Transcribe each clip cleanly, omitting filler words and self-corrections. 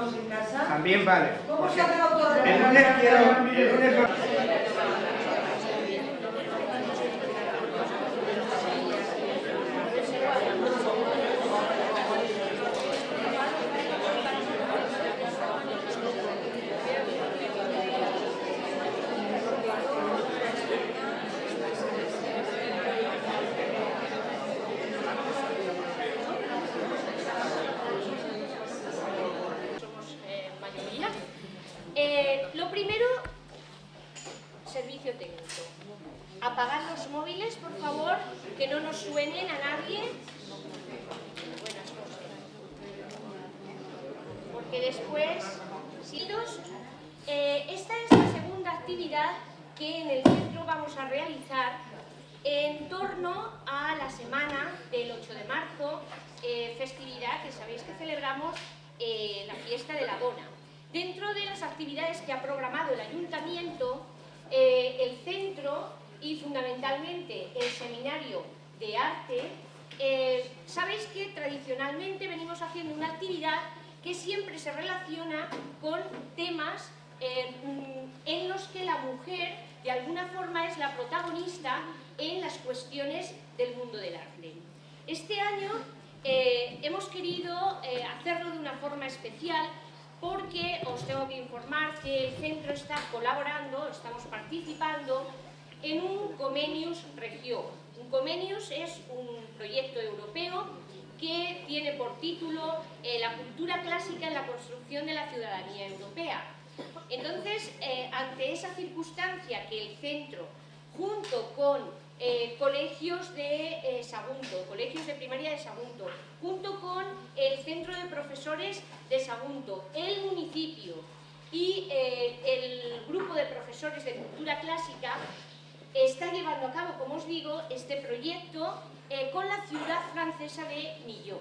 trabajamos en casa. También vale. ¿Cómo se hace el autorretrato? El lunes quiero... Lo primero, servicio técnico. Apagar los móviles, por favor, que no nos suenen a nadie. Buenas noches. Porque después, esta es la segunda actividad que en el centro vamos a realizar en torno a la semana del 8 de marzo, festividad que sabéis que celebramos la fiesta de la Dona. Dentro de las actividades que ha programado el Ayuntamiento, el centro y fundamentalmente el seminario de arte, sabéis que tradicionalmente venimos haciendo una actividad que siempre se relaciona con temas en los que la mujer de alguna forma es la protagonista en las cuestiones del mundo del arte. Este año hemos querido hacerlo de una forma especial porque os tengo que informar que el centro está colaborando, estamos participando en un Comenius Regio. Un Comenius es un proyecto europeo que tiene por título la cultura clásica en la construcción de la ciudadanía europea. Entonces, ante esa circunstancia que el centro, junto con colegios de Sagunto, colegios de primaria de Sagunto, junto con el centro de profesores de Sagunto, el municipio y el grupo de profesores de cultura clásica, está llevando a cabo, como os digo, este proyecto con la ciudad francesa de Millau.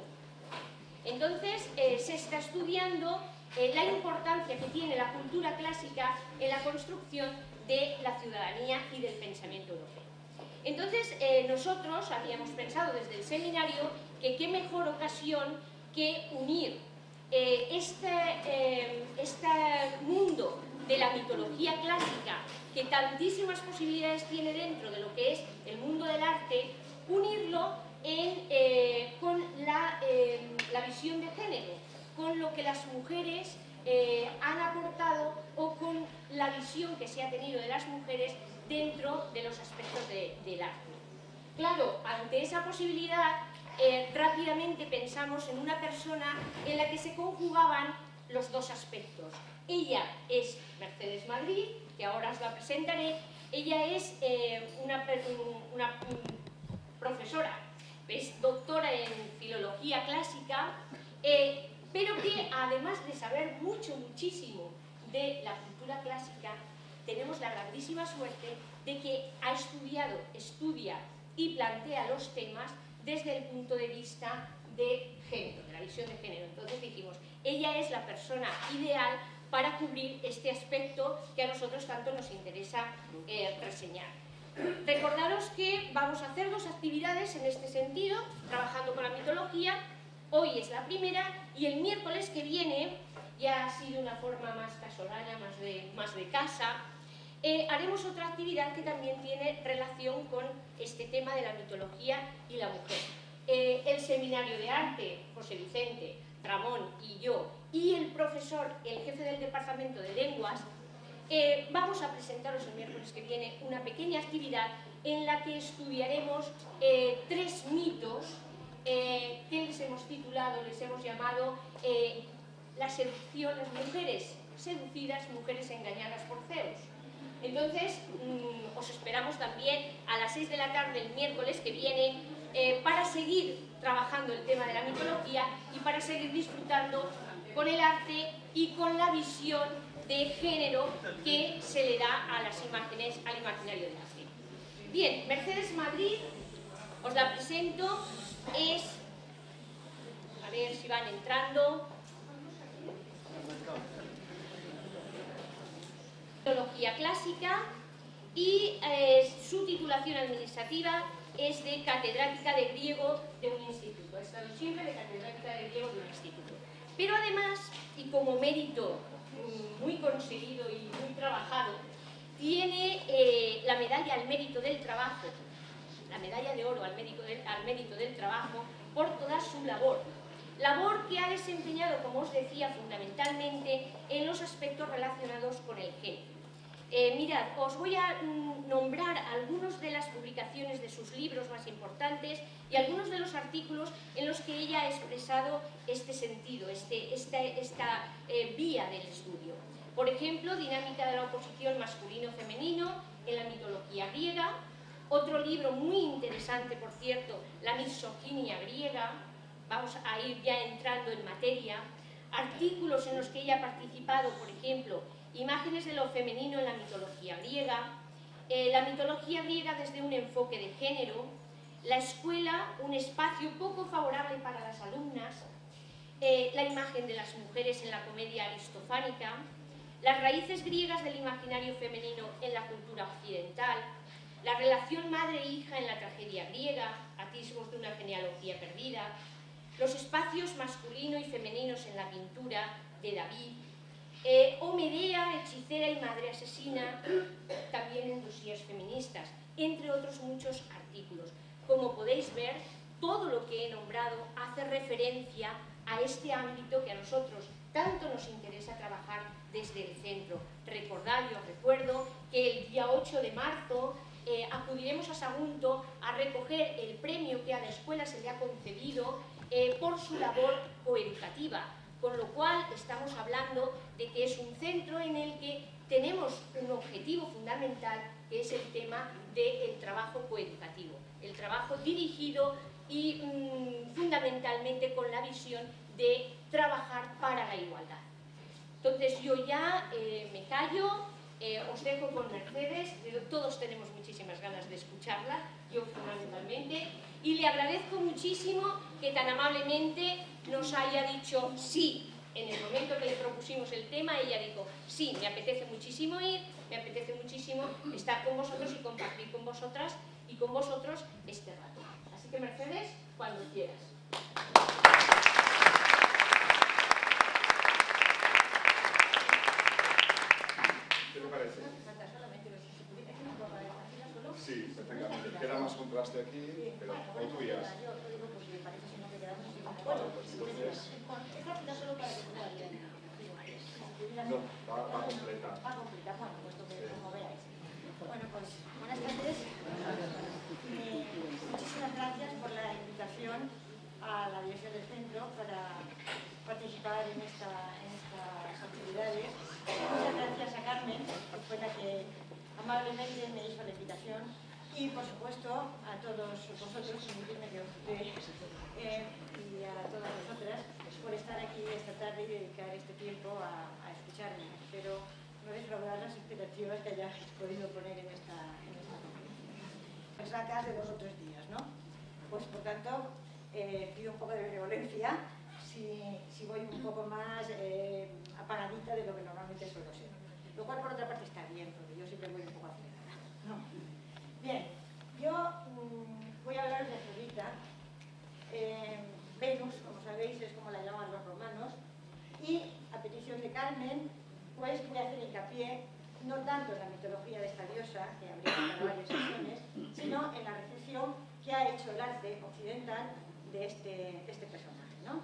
Entonces, se está estudiando la importancia que tiene la cultura clásica en la construcción de la ciudadanía y del pensamiento europeo. Entonces, nosotros habíamos pensado desde el seminario que qué mejor ocasión que unir este mundo de la mitología clásica, que tantísimas posibilidades tiene dentro de lo que es el mundo del arte, unirlo con la visión de género, con lo que las mujeres han aportado o con la visión que se ha tenido de las mujeres dentro de los aspectos del arte. Claro, ante esa posibilidad, rápidamente pensamos en una persona en la que se conjugaban los dos aspectos. Ella es Mercedes Madrid, que ahora os la presentaré. Ella es una profesora, es doctora en filología clásica, pero que además de saber muchísimo de la cultura clásica, tenemos la grandísima suerte de que ha estudiado, estudia y plantea los temas desde el punto de vista de género, de la visión de género. Entonces dijimos, ella es la persona ideal para cubrir este aspecto que a nosotros tanto nos interesa reseñar. Recordaros que vamos a hacer dos actividades en este sentido, trabajando con la mitología. Hoy es la primera y el miércoles que viene, ya así de una forma más casolana, más de casa, haremos otra actividad que también tiene relación con este tema de la mitología y la mujer. El seminario de arte, José Vicente, Ramón y yo, y el profesor, el jefe del departamento de lenguas, vamos a presentaros el miércoles que viene una pequeña actividad en la que estudiaremos 3 mitos que les hemos titulado, les hemos llamado la seducción, las mujeres seducidas, mujeres engañadas por Zeus. Entonces, os esperamos también a las 6 de la tarde el miércoles que viene para seguir trabajando el tema de la mitología y para seguir disfrutando con el arte y con la visión de género que se le da a las imágenes, al imaginario del arte. Bien, Mercedes Madrid, os la presento, es, a ver si van entrando, filología clásica y su titulación administrativa es de catedrática de griego de un instituto. He estado siempre de catedrática de griego de un instituto. Pero además, y como mérito muy conseguido y muy trabajado, tiene la medalla al mérito del trabajo, la medalla de oro al mérito del trabajo, por toda su labor. Labor que ha desempeñado, como os decía, fundamentalmente en los aspectos relacionados con el género. Mirad, os voy a nombrar algunas de las publicaciones de sus libros más importantes y algunos de los artículos en los que ella ha expresado este sentido, esta vía del estudio. Por ejemplo, Dinámica de la oposición masculino-femenino en la mitología griega. Otro libro muy interesante, por cierto, La misoginia griega. Vamos a ir ya entrando en materia. Artículos en los que ella ha participado, por ejemplo, Imágenes de lo femenino en la mitología griega, la mitología griega desde un enfoque de género, la escuela, un espacio poco favorable para las alumnas, la imagen de las mujeres en la comedia aristofánica, las raíces griegas del imaginario femenino en la cultura occidental, la relación madre-hija en la tragedia griega, atisbos de una genealogía perdida, los espacios masculino y femeninos en la pintura de David, o Medea, hechicera y madre asesina, también en dossiers feministas, entre otros muchos artículos. Como podéis ver, todo lo que he nombrado hace referencia a este ámbito que a nosotros tanto nos interesa trabajar desde el centro. Recordad, yo os recuerdo que el día 8 de marzo acudiremos a Sagunto a recoger el premio que a la escuela se le ha concedido por su labor coeducativa. Con lo cual estamos hablando de que es un centro en el que tenemos un objetivo fundamental, que es el tema del trabajo coeducativo, el trabajo dirigido y fundamentalmente con la visión de trabajar para la igualdad. Entonces yo ya me callo, os dejo con Mercedes, todos tenemos muchísimas ganas de escucharla, yo fundamentalmente, y le agradezco muchísimo que tan amablemente nos haya dicho sí. En el momento que le propusimos el tema, ella dijo, sí, me apetece muchísimo ir, me apetece muchísimo estar con vosotros y compartir con vosotras y con vosotros este rato. Así que Mercedes, cuando quieras. ¿Qué te parece? Sí, perfectamente. Queda más contraste aquí, pero como tú digas. Vale, pues entonces... No, va completa. Va completa, bueno, puesto que como veáis. Bueno, pues buenas tardes. Muchísimas gracias por la invitación a la dirección del centro para participar en estas actividades. Muchas gracias a Carmen, que fue la que amablemente me hizo la invitación. Y por supuesto a todos vosotros, permitidme que os y a todas vosotras por estar aquí esta tarde y dedicar este tiempo a escucharme. Espero no defraudar las expectativas que hayáis podido poner en esta conferencia. Pues acá de 2 o 3 días, ¿no? Pues por tanto, pido un poco de benevolencia si voy un poco más apagadita de lo que normalmente suelo ser. Lo cual por otra parte está bien, porque yo siempre voy un poco acelerada, ¿no? Bien, yo voy a hablar de Afrodita. Venus, como sabéis, es como la llaman los romanos, y a petición de Carmen, pues voy a hacer hincapié no tanto en la mitología de esta diosa, que habría que dar varias sesiones, sino en la recepción que ha hecho el arte occidental de este personaje, ¿no?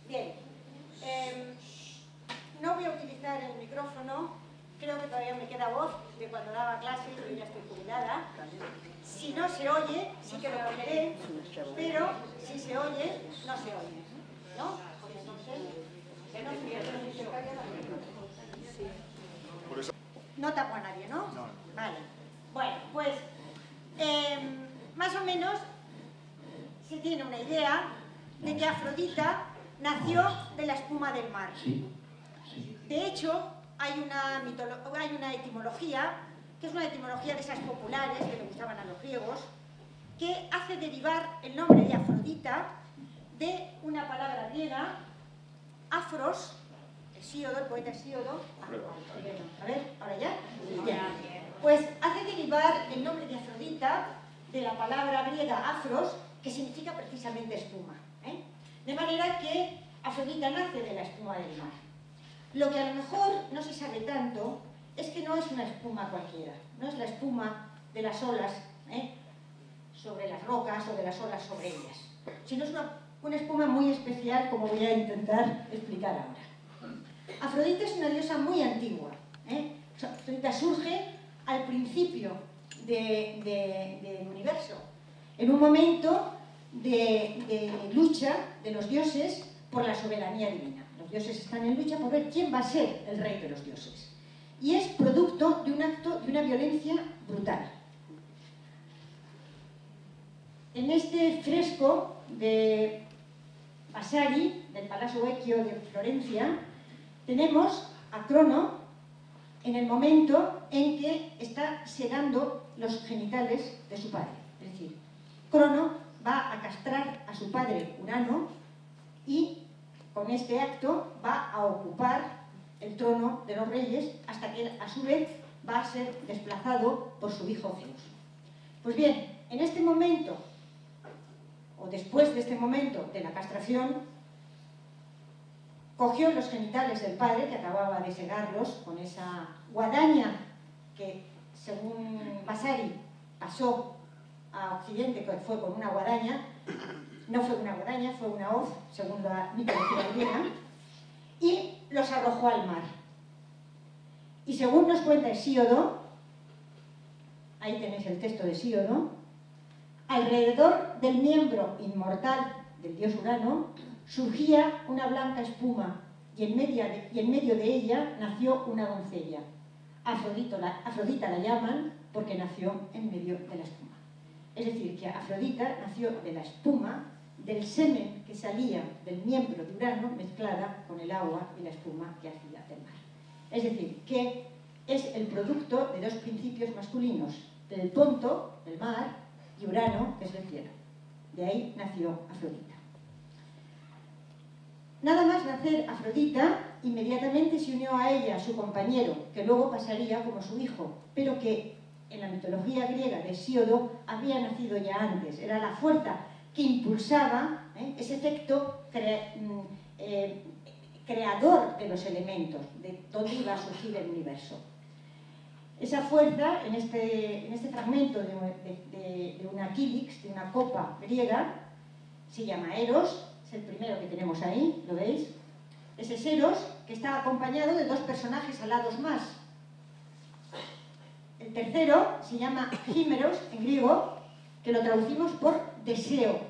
Bien, no voy a utilizar el micrófono, creo que todavía me queda voz de cuando daba clase, pero ya estoy jubilada. Si no se oye, sí que lo poneré, pero si se oye, no se oye, ¿no? Pues entonces, no tapo a nadie, ¿no? Vale. Bueno, pues, más o menos se tiene una idea de que Afrodita nació de la espuma del mar. De hecho, hay una etimología, que es una etimología de esas populares que le gustaban a los griegos, que hace derivar el nombre de Afrodita de una palabra griega, afros, Hesíodo, el poeta Hesíodo. A ver, ahora ya. Pues hace derivar el nombre de Afrodita de la palabra griega afros, que significa precisamente espuma. De manera que Afrodita nace de la espuma del mar. Lo que a lo mejor no se sabe tanto es que no es una espuma cualquiera, no es la espuma de las olas sobre las rocas o de las olas sobre ellas, sino es una espuma muy especial, como voy a intentar explicar ahora. Afrodita es una diosa muy antigua. Afrodita surge al principio del universo, en un momento de lucha de los dioses por la soberanía divina. Los dioses están en lucha por ver quién va a ser el rey de los dioses. Y es producto de un acto de una violencia brutal. En este fresco de Vasari, del Palazzo Vecchio de Florencia, tenemos a Crono en el momento en que está segando los genitales de su padre. Es decir, Crono va a castrar a su padre Urano y con este acto va a ocupar el trono de los reyes hasta que a su vez va a ser desplazado por su hijo Zeus. Pues bien, en este momento, o después de este momento de la castración, cogió los genitales del padre, que acababa de segarlos, con esa guadaña que, según Vasari, pasó a Occidente, que fue con una guadaña. No fue una guadaña, fue una hoz, según la mitología griega, y los arrojó al mar. Y según nos cuenta Hesíodo, ahí tenéis el texto de Hesíodo, alrededor del miembro inmortal del dios Urano surgía una blanca espuma y en medio de ella nació una doncella. Afrodita la llaman porque nació en medio de la espuma. Es decir, que Afrodita nació de la espuma, del semen que salía del miembro de Urano mezclada con el agua y la espuma que hacía del mar. Es decir, que es el producto de dos principios masculinos, del Ponto, del mar, y Urano, que es el cielo. De ahí nació Afrodita. Nada más nacer Afrodita, inmediatamente se unió a ella su compañero, que luego pasaría como su hijo, pero que en la mitología griega de Hesíodo había nacido ya antes. Era la fuerza que impulsaba ese efecto creador de los elementos, de dónde iba a surgir el universo. Esa fuerza, en este fragmento de una kílix, de una copa griega, se llama Eros, es el primero que tenemos ahí, ¿lo veis? Ese es Eros, que está acompañado de dos personajes alados más. El tercero se llama Hímeros, en griego, que lo traducimos por deseo.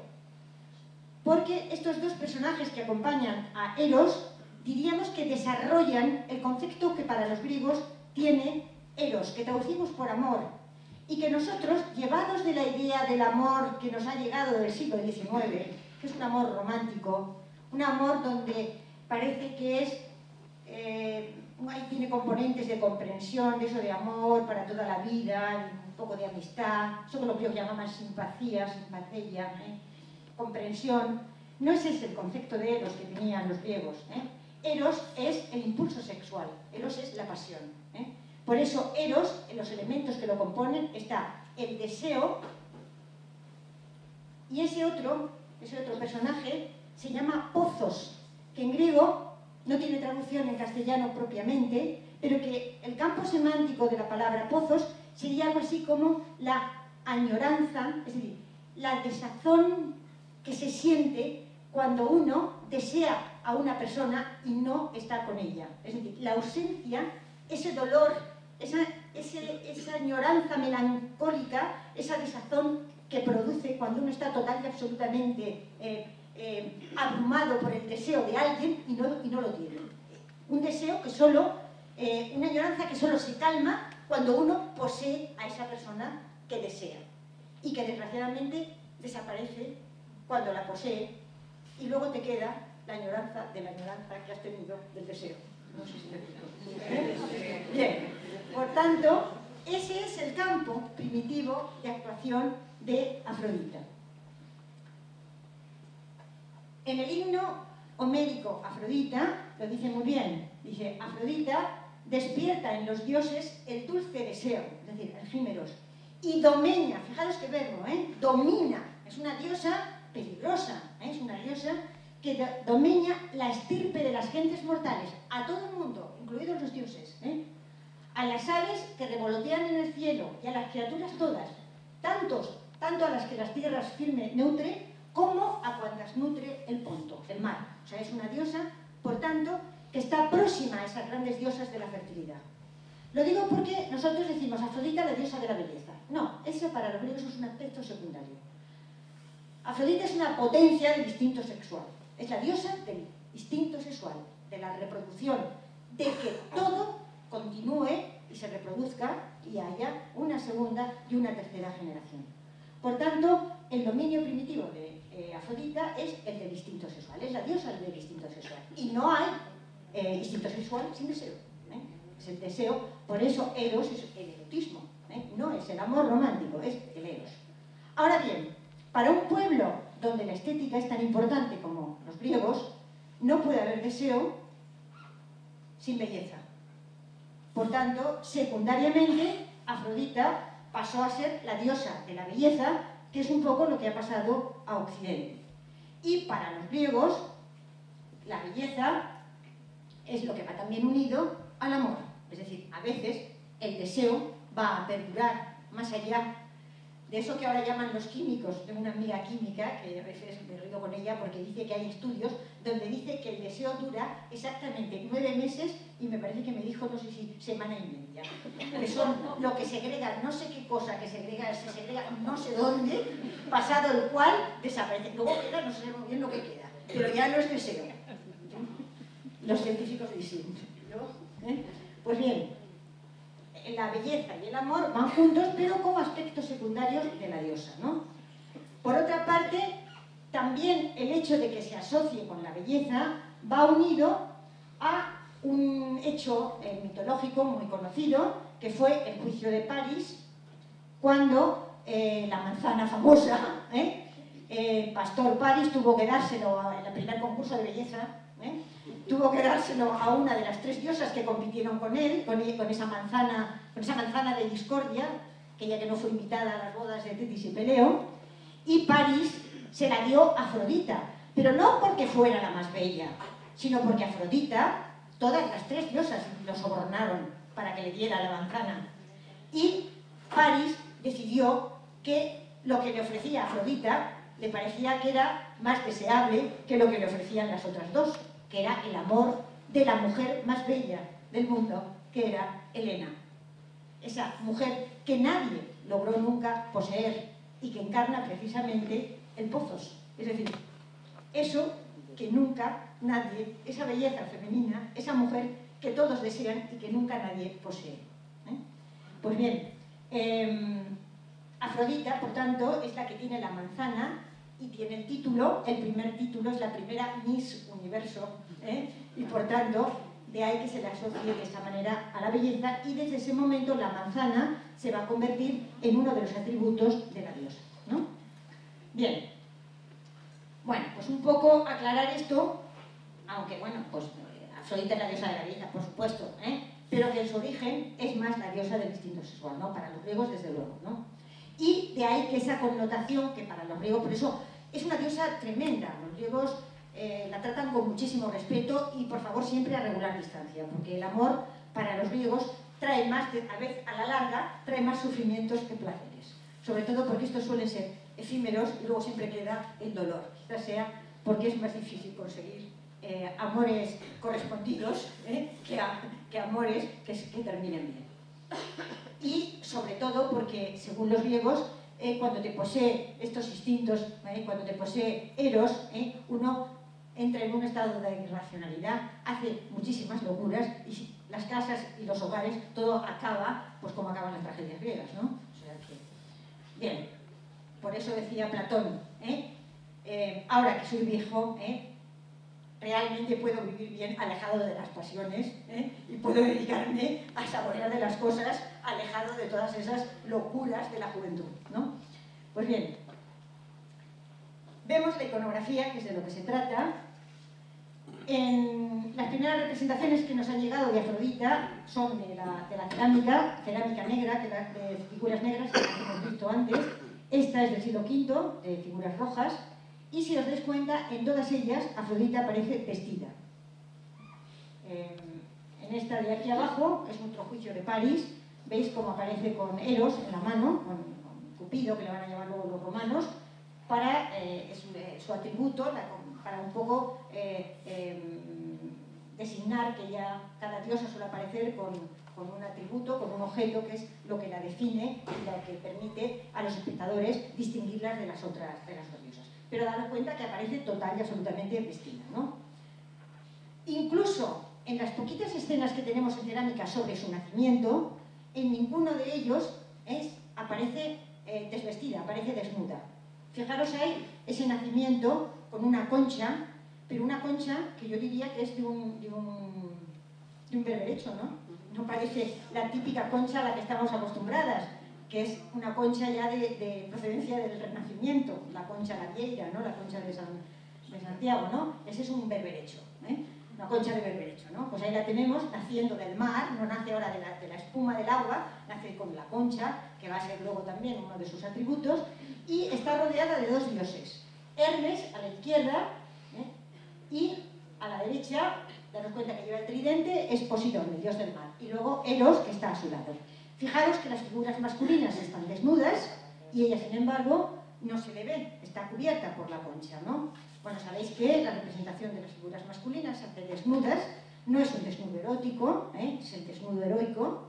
Porque estos dos personajes que acompañan a Eros, diríamos que desarrollan el concepto que para los griegos tiene Eros, que traducimos por amor. Y que nosotros, llevados de la idea del amor que nos ha llegado del siglo XIX, que es un amor romántico, un amor donde parece que es... ahí tiene componentes de comprensión, de eso de amor para toda la vida, un poco de amistad, eso que los griegos llamaban simpatía, comprensión. No es ese el concepto de Eros que tenían los griegos. Eros es el impulso sexual, Eros es la pasión. Por eso Eros, en los elementos que lo componen, está el deseo, y ese otro personaje se llama Pozos, que en griego no tiene traducción en castellano propiamente, pero que el campo semántico de la palabra pozos sería algo así como la añoranza, es decir, la desazón que se siente cuando uno desea a una persona y no está con ella. Es decir, la ausencia, ese dolor, esa añoranza melancólica, esa desazón que produce cuando uno está total y absolutamente abrumado por el deseo de alguien y no lo tiene. Un deseo que solo, una añoranza que solo se calma cuando uno posee a esa persona que desea y que desgraciadamente desaparece cuando la posee y luego te queda la añoranza de la añoranza que has tenido del deseo. No sé si me explico. Bien, por tanto, ese es el campo primitivo de actuación de Afrodita. En el himno homérico Afrodita lo dice muy bien, dice: Afrodita despierta en los dioses el dulce deseo, es decir, el Hímeros, y domina, fijaros qué verbo, domina, es una diosa peligrosa, es una diosa que domina la estirpe de las gentes mortales, a todo el mundo, incluidos los dioses, a las aves que revolotean en el cielo y a las criaturas todas, tanto a las que las tierras firme nutre, como a cuantas nutre el Ponto, el mar. O sea, es una diosa, por tanto, que está próxima a esas grandes diosas de la fertilidad. Lo digo porque nosotros decimos Afrodita, la diosa de la belleza. No, ese para los griegos es un aspecto secundario. Afrodita es una potencia del instinto sexual. Es la diosa del instinto sexual, de la reproducción, de que todo continúe y se reproduzca y haya una segunda y una tercera generación. Por tanto, el dominio primitivo de Afrodita es el del instinto sexual, es la diosa del instinto sexual. Y no hay instinto sexual sin deseo. Es el deseo, por eso Eros es el erotismo, no es el amor romántico, es el Eros. Ahora bien, para un pueblo donde la estética es tan importante como los griegos, no puede haber deseo sin belleza. Por tanto, secundariamente, Afrodita pasó a ser la diosa de la belleza, que es un poco lo que ha pasado a Occidente. Y para los griegos, la belleza es lo que va también unido al amor. Es decir, a veces el deseo va a perdurar más allá de eso que ahora llaman los químicos. Tengo una amiga química que a veces me río con ella porque dice que hay estudios donde dice que el deseo dura exactamente 9 meses y me parece que me dijo, no sé si semana y media. Que son lo que segrega, no sé qué cosa que se segrega no sé dónde, pasado el cual desaparece. Luego queda, no sé muy bien lo que queda, pero ya no es deseo. Los científicos dicen, ¿no? Pues bien, la belleza y el amor van juntos, pero como aspectos secundarios de la diosa, ¿no? Por otra parte, también el hecho de que se asocie con la belleza va unido a un hecho mitológico muy conocido, que fue el juicio de París, cuando la manzana famosa, el pastor París tuvo que dárselo en el primer concurso de belleza, tuvo que dárselo a una de las 3 diosas que compitieron con él, con esa manzana de discordia, aquella que no fue invitada a las bodas de Tetis y Peleo, y París se la dio a Afrodita, pero no porque fuera la más bella, sino porque Afrodita, todas las 3 diosas lo sobornaron para que le diera la manzana, y París decidió que lo que le ofrecía Afrodita le parecía que era más deseable que lo que le ofrecían las otras 2, que era el amor de la mujer más bella del mundo, que era Helena. Esa mujer que nadie logró nunca poseer y que encarna precisamente el Pozos. Es decir, eso que nunca nadie, esa belleza femenina, esa mujer que todos desean y que nunca nadie posee. Pues bien, Afrodita, por tanto, es la que tiene la manzana y tiene el título, el primer título, es la primera Miss Universo, y por tanto, de ahí que se le asocie de esta manera a la belleza, y desde ese momento la manzana se va a convertir en uno de los atributos de la diosa, ¿no? Bien, bueno, pues un poco aclarar esto, aunque bueno, pues Afrodita es la diosa de la belleza, por supuesto, pero que en su origen es más la diosa del instinto sexual, ¿no? Para los griegos, desde luego, ¿no? Y de ahí que esa connotación, que para los griegos, por eso es una diosa tremenda. Los griegos la tratan con muchísimo respeto y, por favor, siempre a regular distancia, porque el amor para los griegos trae más, a veces a la larga, trae más sufrimientos que placeres. Sobre todo porque estos suelen ser efímeros y luego siempre queda el dolor. Quizás sea porque es más difícil conseguir amores correspondidos que amores que terminen bien. Y sobre todo porque, según los griegos, cuando te posee estos instintos, cuando te posee Eros, uno entra en un estado de irracionalidad, hace muchísimas locuras y las casas y los hogares, todo acaba, pues como acaban las tragedias griegas, ¿no? O sea que, bien, por eso decía Platón, ahora que soy viejo, realmente puedo vivir bien alejado de las pasiones, y puedo dedicarme a saborear de las cosas alejado de todas esas locuras de la juventud, ¿no? Pues bien, vemos la iconografía, que es de lo que se trata. En las primeras representaciones que nos han llegado de Afrodita son de la cerámica negra, de figuras negras que hemos visto antes. Esta es del siglo V, de figuras rojas, Y si os dais cuenta, en todas ellas Afrodita aparece vestida. En esta de aquí abajo es otro juicio de París. Veis cómo aparece con Eros en la mano, con Cupido, que le van a llamar luego los romanos, para su atributo, para un poco designar que ya cada diosa suele aparecer con un atributo, con un objeto que es lo que la define y lo que permite a los espectadores distinguirlas de las otras diosas. Pero daros cuenta que aparece total y absolutamente vestida, ¿no? Incluso en las poquitas escenas que tenemos en cerámica sobre su nacimiento, en ninguno de ellos aparece desvestida, aparece desnuda. Fijaros ahí ese nacimiento con una concha, pero una concha que yo diría que es de un berberecho, ¿no? No parece la típica concha a la que estamos acostumbradas, que es una concha ya de procedencia del Renacimiento, la concha la Vieira, ¿no? La concha de Santiago, ¿no? Ese es un berberecho, ¿eh? Una concha de berberecho, ¿no? Pues ahí la tenemos naciendo del mar, no nace ahora de la espuma del agua, nace con la concha, que va a ser luego también uno de sus atributos, y está rodeada de dos dioses, Hermes a la izquierda, y a la derecha, daros cuenta que lleva el tridente, es Poseidón, el dios del mar, y luego Eros, que está a su lado. Fijaros que las figuras masculinas están desnudas, y ella, sin embargo, no se le ve, está cubierta por la concha, ¿no? Bueno, sabéis que la representación de las figuras masculinas se hace desnudas, no es un desnudo erótico, es el desnudo heroico.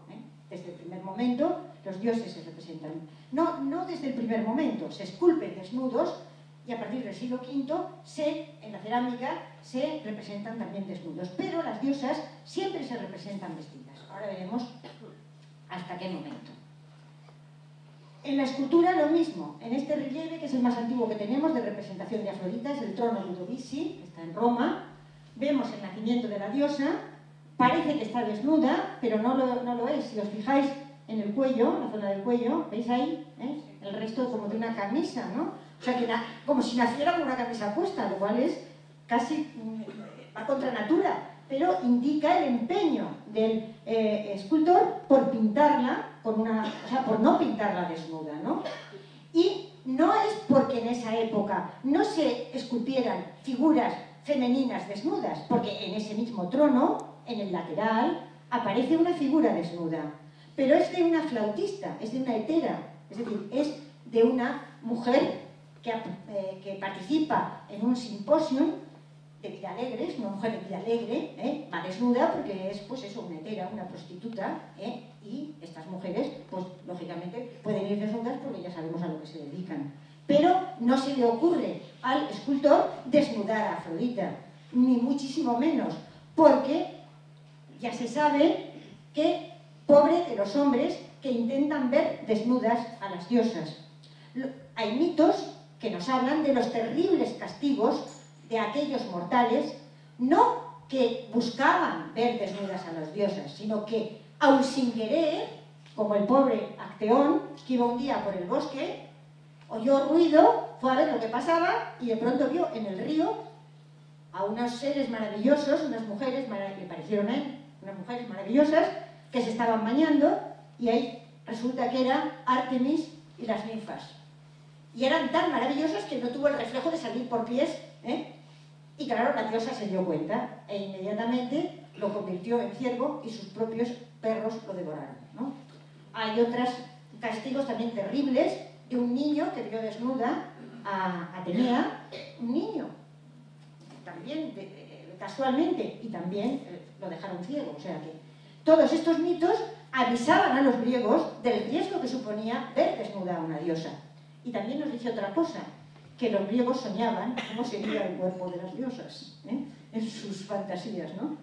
Desde el primer momento los dioses se representan, no desde el primer momento, se esculpen desnudos y a partir del siglo V en la cerámica se representan también desnudos, pero las diosas siempre se representan vestidas. Ahora veremos hasta qué momento. En la escultura lo mismo, en este relieve, que es el más antiguo que tenemos de representación de Afrodita, es el trono Ludovisi, está en Roma, vemos el nacimiento de la diosa, parece que está desnuda, pero no lo es. Si os fijáis en el cuello, en la zona del cuello, ¿veis ahí? El resto como de una camisa, ¿no? O sea, que como si naciera con una camisa puesta, lo cual es casi va contra natura, pero indica el empeño del escultor por pintarla por no pintarla desnuda, ¿no? Y no es porque en esa época no se esculpieran figuras femeninas desnudas, porque en ese mismo trono, en el lateral, aparece una figura desnuda, pero es de una flautista, es de una hetera, es decir, es de una mujer que participa en un simposium de vida alegre, es una mujer de vida alegre, va desnuda porque es, pues eso, una hetera, una prostituta, y estas mujeres, pues lógicamente pueden ir desnudas porque ya sabemos a lo que se dedican. Pero no se le ocurre al escultor desnudar a Afrodita, ni muchísimo menos, porque ya se sabe que pobre de los hombres que intentan ver desnudas a las diosas. Hay mitos que nos hablan de los terribles castigos de aquellos mortales, no que buscaban ver desnudas a las diosas, sino que, aun sin querer, como el pobre Acteón, que iba un día por el bosque, oyó ruido, fue a ver lo que pasaba y de pronto vio en el río a unos seres maravillosos, unas mujeres, le parecieron a él, unas mujeres maravillosas que se estaban bañando, y ahí resulta que eran Artemis y las ninfas. Y eran tan maravillosas que no tuvo el reflejo de salir por pies, y claro, la diosa se dio cuenta e inmediatamente lo convirtió en ciervo y sus propios perros lo devoraron, ¿no? Hay otros castigos también terribles de un niño que vio desnuda a Atenea, un niño, también casualmente, y también lo dejaron ciego. O sea que todos estos mitos avisaban a los griegos del riesgo que suponía ver desnuda a una diosa. Y también nos dice otra cosa, que los griegos soñaban cómo sería el cuerpo de las diosas, en sus fantasías, ¿no?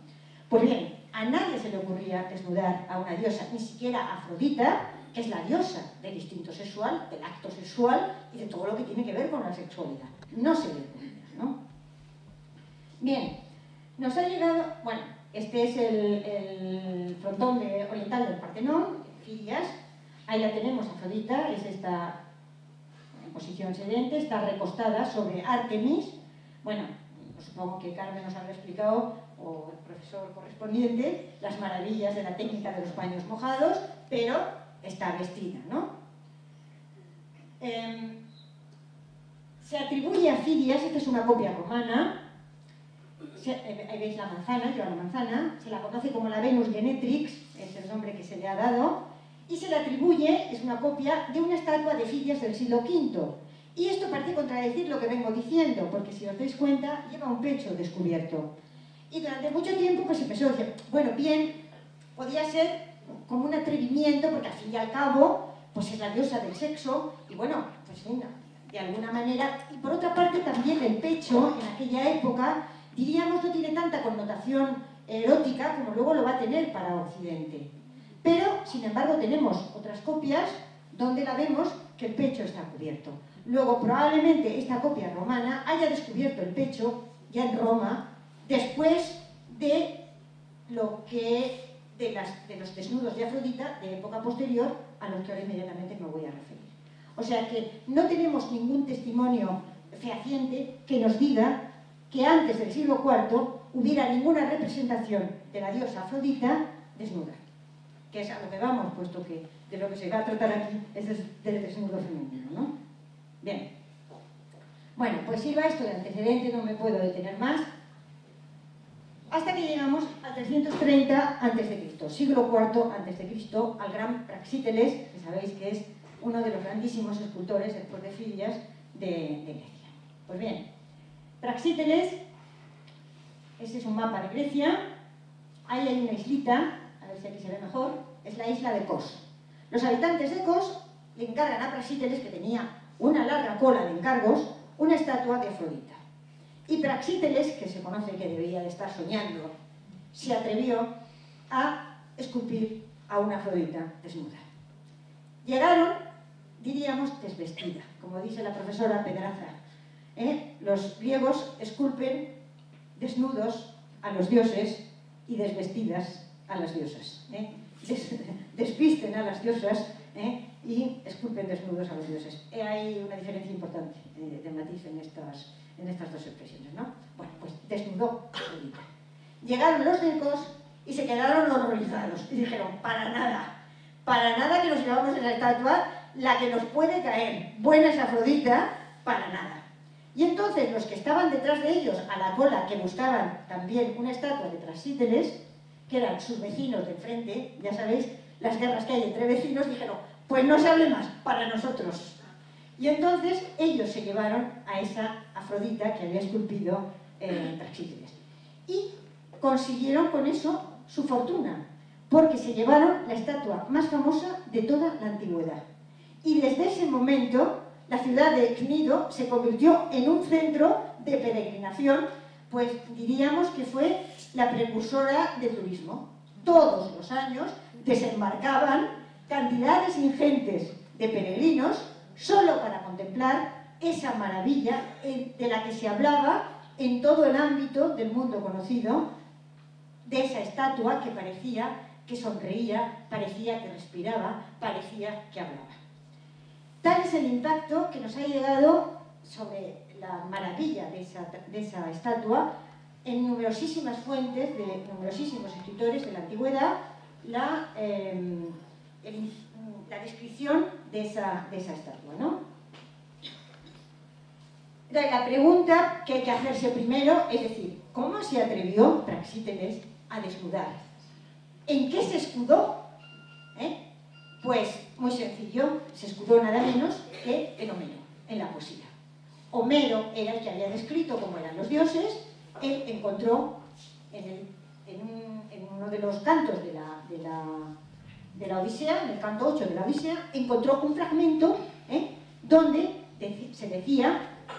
Pues bien, a nadie se le ocurría desnudar a una diosa, ni siquiera a Afrodita, que es la diosa del instinto sexual, del acto sexual y de todo lo que tiene que ver con la sexualidad. No se le ocurría, ¿no? Bien, nos ha llegado, bueno, este es el frontón oriental del Partenón, Fidias, ahí la tenemos, Afrodita, es esta en posición sedente, está recostada sobre Artemis. Bueno, supongo que Carmen nos habrá explicado, o el profesor correspondiente, las maravillas de la técnica de los paños mojados, pero está vestida, ¿no? Se atribuye a Fidias, esta es una copia romana, ahí veis la manzana, lleva la manzana, se la conoce como la Venus Genetrix, es el nombre que se le ha dado, y se le atribuye, es una copia de una estatua de Fidias del siglo V. Y esto parece contradecir lo que vengo diciendo, porque si os dais cuenta, lleva un pecho descubierto. Y durante mucho tiempo pues se pensó, bueno, bien, podía ser como un atrevimiento, porque al fin y al cabo, pues es la diosa del sexo, y bueno, pues venga, de alguna manera. Y por otra parte también el pecho, en aquella época, diríamos no tiene tanta connotación erótica como luego lo va a tener para Occidente. Pero, sin embargo, tenemos otras copias donde la vemos que el pecho está cubierto. Luego, probablemente esta copia romana haya descubierto el pecho, ya en Roma, después de los desnudos de Afrodita de época posterior a los que ahora inmediatamente me voy a referir. O sea que no tenemos ningún testimonio fehaciente que nos diga que antes del siglo IV hubiera ninguna representación de la diosa Afrodita desnuda, que es a lo que vamos, puesto que de lo que se va a tratar aquí es del desnudo femenino, ¿no? Bien. Bueno, pues sirva esto de antecedente, no me puedo detener más, hasta que llegamos al 330 a.C., siglo IV a.C., al gran Praxíteles, que sabéis que es uno de los grandísimos escultores, después de Fidias, de Grecia. Pues bien, Praxíteles, este es un mapa de Grecia, ahí hay una islita, a ver si aquí se ve mejor, es la isla de Kos. Los habitantes de Kos le encargan a Praxíteles, que tenía una larga cola de encargos, una estatua de Afrodita. Y Praxíteles, que se conoce que debería de estar soñando, se atrevió a esculpir a una Afrodita desnuda. Llegaron, diríamos, desvestida, como dice la profesora Pedraza. Los griegos esculpen desnudos a los dioses y desvestidas a las diosas. Desvisten a las diosas y esculpen desnudos a los dioses. Hay una diferencia importante de matiz en estas dos expresiones, ¿no? Bueno, pues desnudó a Afrodita. Llegaron los griegos y se quedaron horrorizados y dijeron, para nada que nos llevamos esa estatua, la que nos puede caer, buena es Afrodita, para nada. Y entonces los que estaban detrás de ellos, a la cola, que buscaban también una estatua de Praxíteles, que eran sus vecinos de enfrente, ya sabéis, las guerras que hay entre vecinos, dijeron, pues no se hable más, para nosotros. Y entonces ellos se llevaron a esa Afrodita que había esculpido Praxíteles. Y consiguieron con eso su fortuna, porque se llevaron la estatua más famosa de toda la antigüedad. Y desde ese momento, la ciudad de Cnido se convirtió en un centro de peregrinación, pues diríamos que fue la precursora del turismo. Todos los años desembarcaban cantidades ingentes de peregrinos solo para contemplar esa maravilla de la que se hablaba en todo el ámbito del mundo conocido, de esa estatua que parecía que sonreía, parecía que respiraba, parecía que hablaba. Tal es el impacto que nos ha llegado sobre la maravilla de esa estatua en numerosísimas fuentes de numerosísimos escritores de la antigüedad, la descripción de esa estatua, ¿no? La pregunta que hay que hacerse primero es decir, ¿cómo se atrevió Praxíteles a desnudar? ¿En qué se escudó? Pues muy sencillo, se escudó nada menos que en Homero, en la poesía. Homero era el que había descrito cómo eran los dioses. Él encontró en uno de los cantos de la Odisea, en el canto 8 de la Odisea, encontró un fragmento donde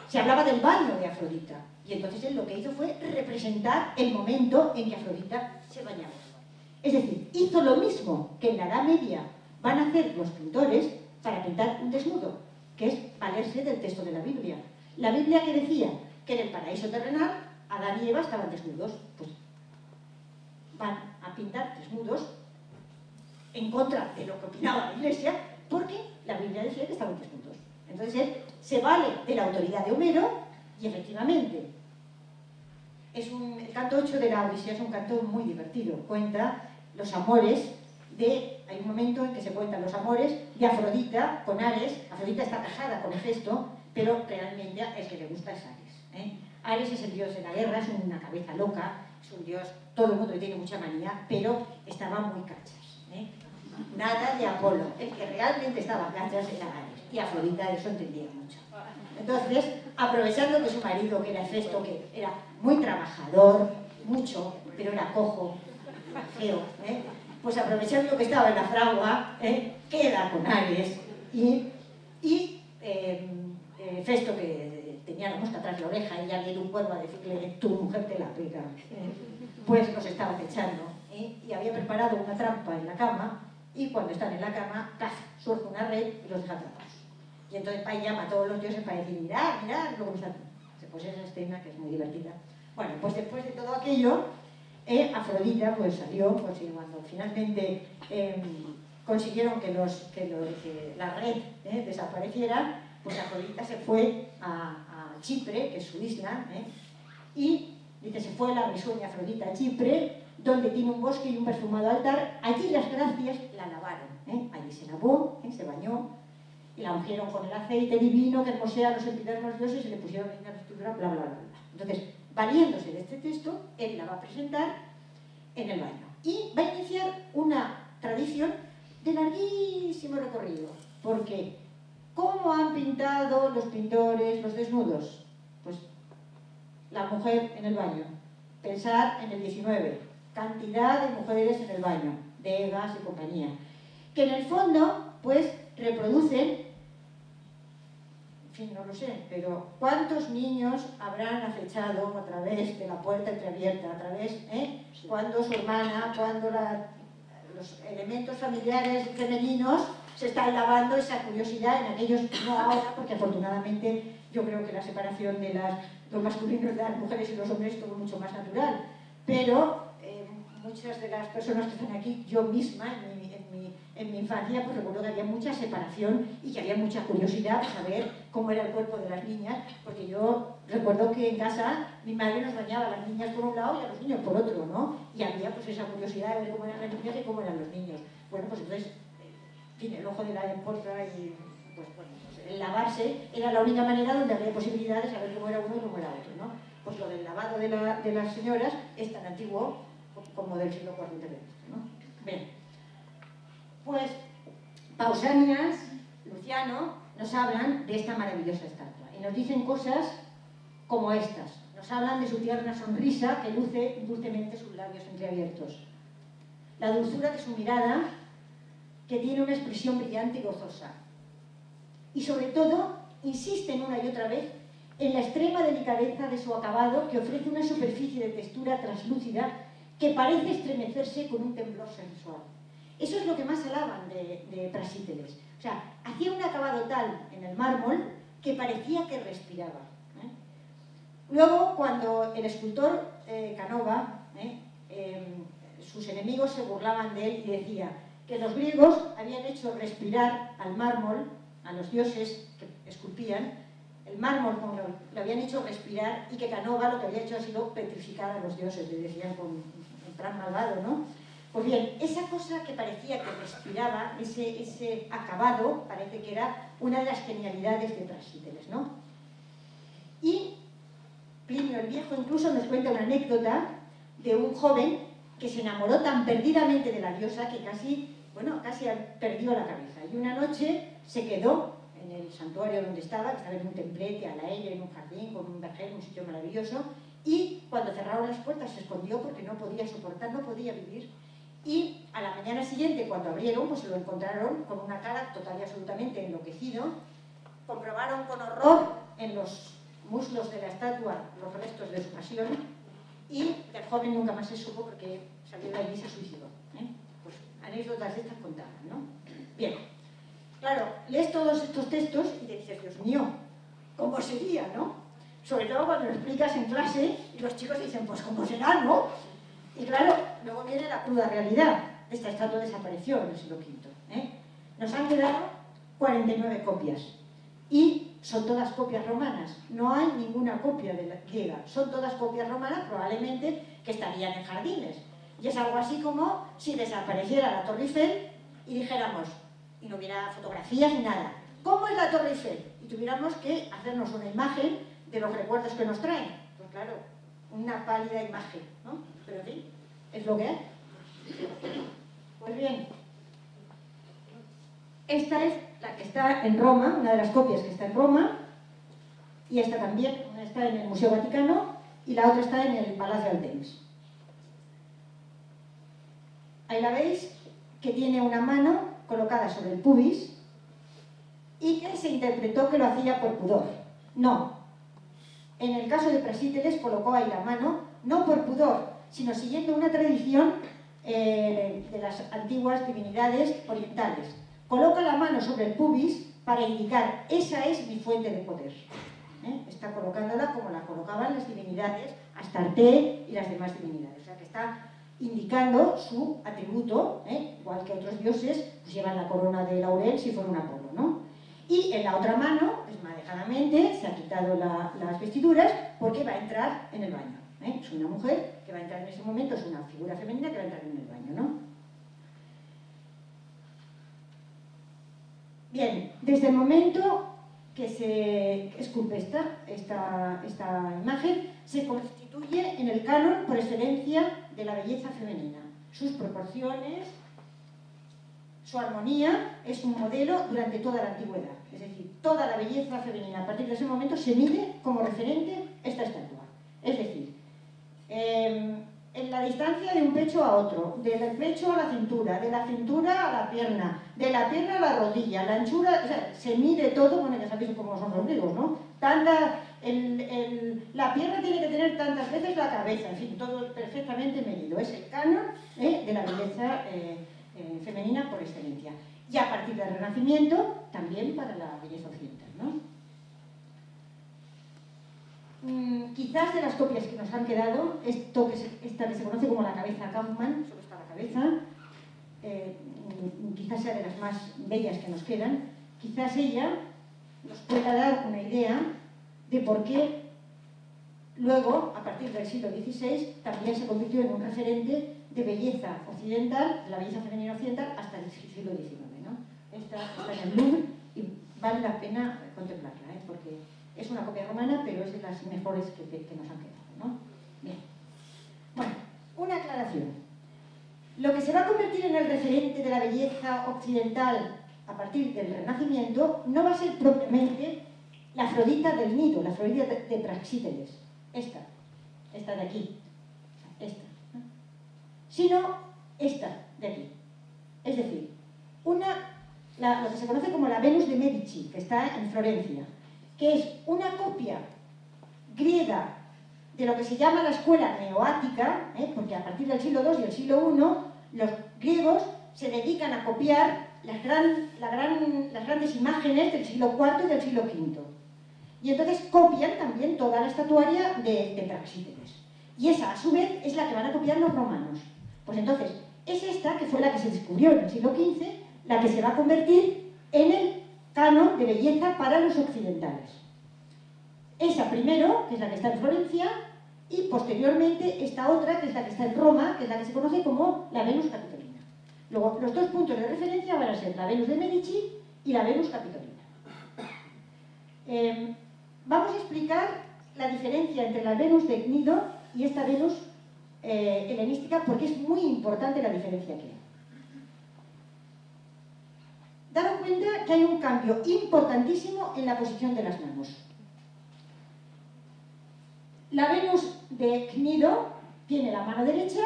se hablaba del baño de Afrodita. Y entonces él lo que hizo fue representar el momento en que Afrodita se bañaba. Es decir, hizo lo mismo que en la Edad Media van a hacer los pintores para pintar un desnudo, que es valerse del texto de la Biblia. La Biblia que decía que en el paraíso terrenal Adán y Eva estaban desnudos, pues van a pintar desnudos en contra de lo que opinaba la Iglesia, porque la Biblia decía que estaban desnudos. Entonces él se vale de la autoridad de Homero y efectivamente el canto 8 de la Odisea es un canto muy divertido. Cuenta los amores hay un momento en que se cuentan los amores de Afrodita con Ares. Afrodita está casada con Hefesto pero realmente el que le gusta es Ares. Ares es el dios de la guerra, es una cabeza loca, es un dios, todo el mundo le tiene mucha manía, pero estaba muy cachas. Nada de Apolo, el que realmente estaba cachas era Ares, y Afrodita eso entendía mucho. Entonces, aprovechando que su marido, que era Hefesto, que era muy trabajador, mucho, pero era cojo, feo, pues aprovechando que estaba en la fragua, queda con Ares, y Hefesto, que tenía la mosca tras la oreja, y ya viene un cuervo a decirle, tu mujer te la pega, pues los estaba acechando, y había preparado una trampa en la cama, y cuando están en la cama, ¡paf!, surge una red y los deja atrapados. Y entonces Pai llama a todos los dioses para decir, mirad, mirad, luego están. Pues esa escena que es muy divertida. Bueno, pues después de todo aquello, Afrodita pues salió, pues cuando finalmente consiguieron que la red desapareciera, pues Afrodita se fue a Chipre, que es su isla, y dice, se fue la risueña Afrodita a Chipre, donde tiene un bosque y un perfumado altar. Allí las gracias la lavaron, allí se lavó, se bañó, y la ungieron con el aceite divino que hermosea a los epidermos dioses y le pusieron en la vestidura, bla, bla, bla, bla. Entonces, valiéndose de este texto, él la va a presentar en el baño. Y va a iniciar una tradición de larguísimo recorrido, porque ¿cómo han pintado los pintores los desnudos? Pues la mujer en el baño. Pensar en el 19, cantidad de mujeres en el baño, Degas y compañía, que en el fondo, pues, reproducen, en fin, no lo sé, pero ¿cuántos niños habrán acechado a través de la puerta entreabierta, a través, cuando su hermana, cuando los elementos familiares femeninos se están lavando esa curiosidad en aquellos, no ahora, porque afortunadamente yo creo que la separación de los masculinos de las mujeres y los hombres es todo mucho más natural, pero muchas de las personas que están aquí, yo misma, en mi infancia, pues recuerdo que había mucha separación y que había mucha curiosidad de saber cómo era el cuerpo de las niñas, porque yo recuerdo que en casa mi madre nos bañaba a las niñas por un lado y a los niños por otro, ¿no? Y había pues esa curiosidad de ver cómo eran las niñas y cómo eran los niños. Bueno, pues entonces, en fin, el ojo de la esposa y pues el lavarse era la única manera donde había posibilidad de saber cómo era uno y cómo era otro, ¿no? Pues lo del lavado de las señoras es tan antiguo como del siglo IV, ¿no? Bien. Pues Pausanias, Luciano, nos hablan de esta maravillosa estatua y nos dicen cosas como estas. Nos hablan de su tierna sonrisa que luce dulcemente sus labios entreabiertos, la dulzura de su mirada que tiene una expresión brillante y gozosa, y sobre todo insisten una y otra vez en la extrema delicadeza de su acabado, que ofrece una superficie de textura translúcida que parece estremecerse con un temblor sensual. Eso es lo que más alaban de Prasíteles. O sea, hacía un acabado tal en el mármol que parecía que respiraba. Luego, cuando el escultor Canova, sus enemigos se burlaban de él y decía que los griegos habían hecho respirar al mármol, a los dioses que esculpían, el mármol como lo habían hecho respirar, y que Canova lo que había hecho ha sido petrificar a los dioses, le decían con plan malvado, ¿no? Pues bien, esa cosa que parecía que respiraba, ese acabado, parece que era una de las genialidades de Prasíteles, ¿no? Y Plinio el Viejo incluso nos cuenta una anécdota de un joven que se enamoró tan perdidamente de la diosa que casi perdió la cabeza. Y una noche se quedó en el santuario donde estaba, que estaba en un templete, al aire, en un jardín, con un vergel, un sitio maravilloso, y cuando cerraron las puertas se escondió porque no podía soportar, no podía vivir. Y a la mañana siguiente, cuando abrieron, pues lo encontraron con una cara total y absolutamente enloquecido. Comprobaron con horror en los muslos de la estatua los restos de su pasión, y el joven nunca más se supo porque salió de allí y se suicidó. Pues anécdotas de estas contadas, ¿no? Bien, claro, lees todos estos textos y te dices, Dios mío, ¿cómo sería, no? Sobre todo cuando lo explicas en clase y los chicos dicen, pues ¿cómo será, no? Y claro, luego viene la cruda realidad. Esta estatua desapareció en el siglo V. Nos han quedado 49 copias. Y son todas copias romanas. No hay ninguna copia de la griega. Son todas copias romanas, probablemente, que estarían en jardines. Y es algo así como si desapareciera la Torre Eiffel y dijéramos, y no hubiera fotografías ni nada, ¿cómo es la Torre Eiffel? Y tuviéramos que hacernos una imagen de los recuerdos que nos traen. Pues claro, una pálida imagen, ¿no? Pero en fin, es lo que hay. Pues bien, esta es la que está en Roma, una de las copias que está en Roma, y esta también, una está en el Museo Vaticano y la otra está en el Palacio Altenis. Ahí la veis, que tiene una mano colocada sobre el pubis y que se interpretó que lo hacía por pudor. No. En el caso de Praxíteles colocó ahí la mano, no por pudor, sino siguiendo una tradición de las antiguas divinidades orientales. Coloca la mano sobre el pubis para indicar, esa es mi fuente de poder. Está colocándola como la colocaban las divinidades, Astarte y las demás divinidades. O sea que está indicando su atributo, igual que otros dioses pues llevan la corona de laurel si fuera un Apolo, ¿no? Y en la otra mano, desmadejadamente, se ha quitado las vestiduras porque va a entrar en el baño. Es una mujer que va a entrar en ese momento, es una figura femenina que va a entrar en el baño, ¿no? Bien, desde el momento que se esculpe esta imagen, se constituye en el canon por excelencia de la belleza femenina. Sus proporciones, su armonía, es un modelo durante toda la antigüedad. Es decir, toda la belleza femenina a partir de ese momento se mide como referente esta estatua. Es decir, en la distancia de un pecho a otro, del pecho a la cintura, de la cintura a la pierna, de la pierna a la rodilla, la anchura, o sea, se mide todo, bueno, ya sabéis cómo son los griegos, ¿no? La pierna tiene que tener tantas veces la cabeza, en fin, todo perfectamente medido. Es el canon de la belleza femenina por excelencia. Y a partir del Renacimiento, también para la belleza occidental, ¿no? Quizás de las copias que nos han quedado, esta que se conoce como la cabeza Kaufmann, solo está la cabeza, quizás sea de las más bellas que nos quedan, quizás ella nos pueda dar una idea de por qué luego, a partir del siglo XVI, también se convirtió en un referente de belleza occidental, de la belleza femenina occidental, hasta el siglo XIX, ¿no? Esta está en el Louvre y vale la pena contemplarla, porque es una copia romana, pero es de las mejores que nos han quedado, ¿no? Bien. Bueno, una aclaración. Lo que se va a convertir en el referente de la belleza occidental a partir del Renacimiento no va a ser propiamente la Afrodita del Nido, la Afrodita de Praxíteles, esta de aquí, esta, ¿no? Sino esta de aquí. Es decir, lo que se conoce como la Venus de Medici, que está en Florencia, que es una copia griega de lo que se llama la escuela neoática, porque a partir del siglo II y el siglo I, los griegos se dedican a copiar las grandes imágenes del siglo IV y del siglo V. Y entonces copian también toda la estatuaria de Praxíteles. Y esa, a su vez, es la que van a copiar los romanos. Pues entonces, es esta, que fue la que se descubrió en el siglo XV, la que se va a convertir en el canon de belleza para los occidentales. Esa primero, que es la que está en Florencia, y posteriormente esta otra, que es la que está en Roma, que es la que se conoce como la Venus Capitolina. Luego, los dos puntos de referencia van a ser la Venus de Medici y la Venus Capitolina. Vamos a explicar la diferencia entre la Venus de Cnido y esta Venus helenística, porque es muy importante la diferencia que hay. Daros cuenta que hay un cambio importantísimo en la posición de las manos. La Venus de Cnido tiene la mano derecha,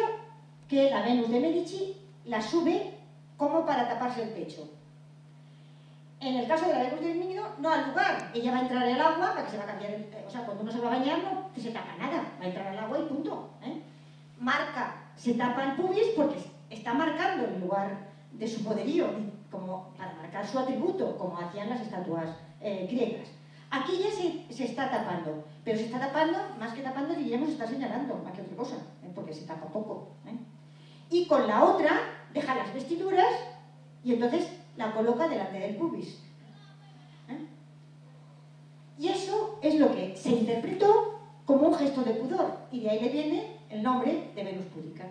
que la Venus de Medici la sube como para taparse el pecho. En el caso de la Venus de Cnido, no al lugar. Ella va a entrar al agua, para que se va a cambiar o sea, cuando uno se va a bañar no se tapa nada, va a entrar al agua y punto. Se tapa el pubis porque está marcando el lugar de su poderío, como para marcar su atributo, como hacían las estatuas griegas. Aquí ya se está tapando, pero se está tapando, más que tapando, diríamos, se está señalando, más que otra cosa, porque se tapa poco. Y con la otra deja las vestiduras y entonces la coloca delante del pubis. Y eso es lo que se interpretó como un gesto de pudor, y de ahí le viene el nombre de Venus púdica.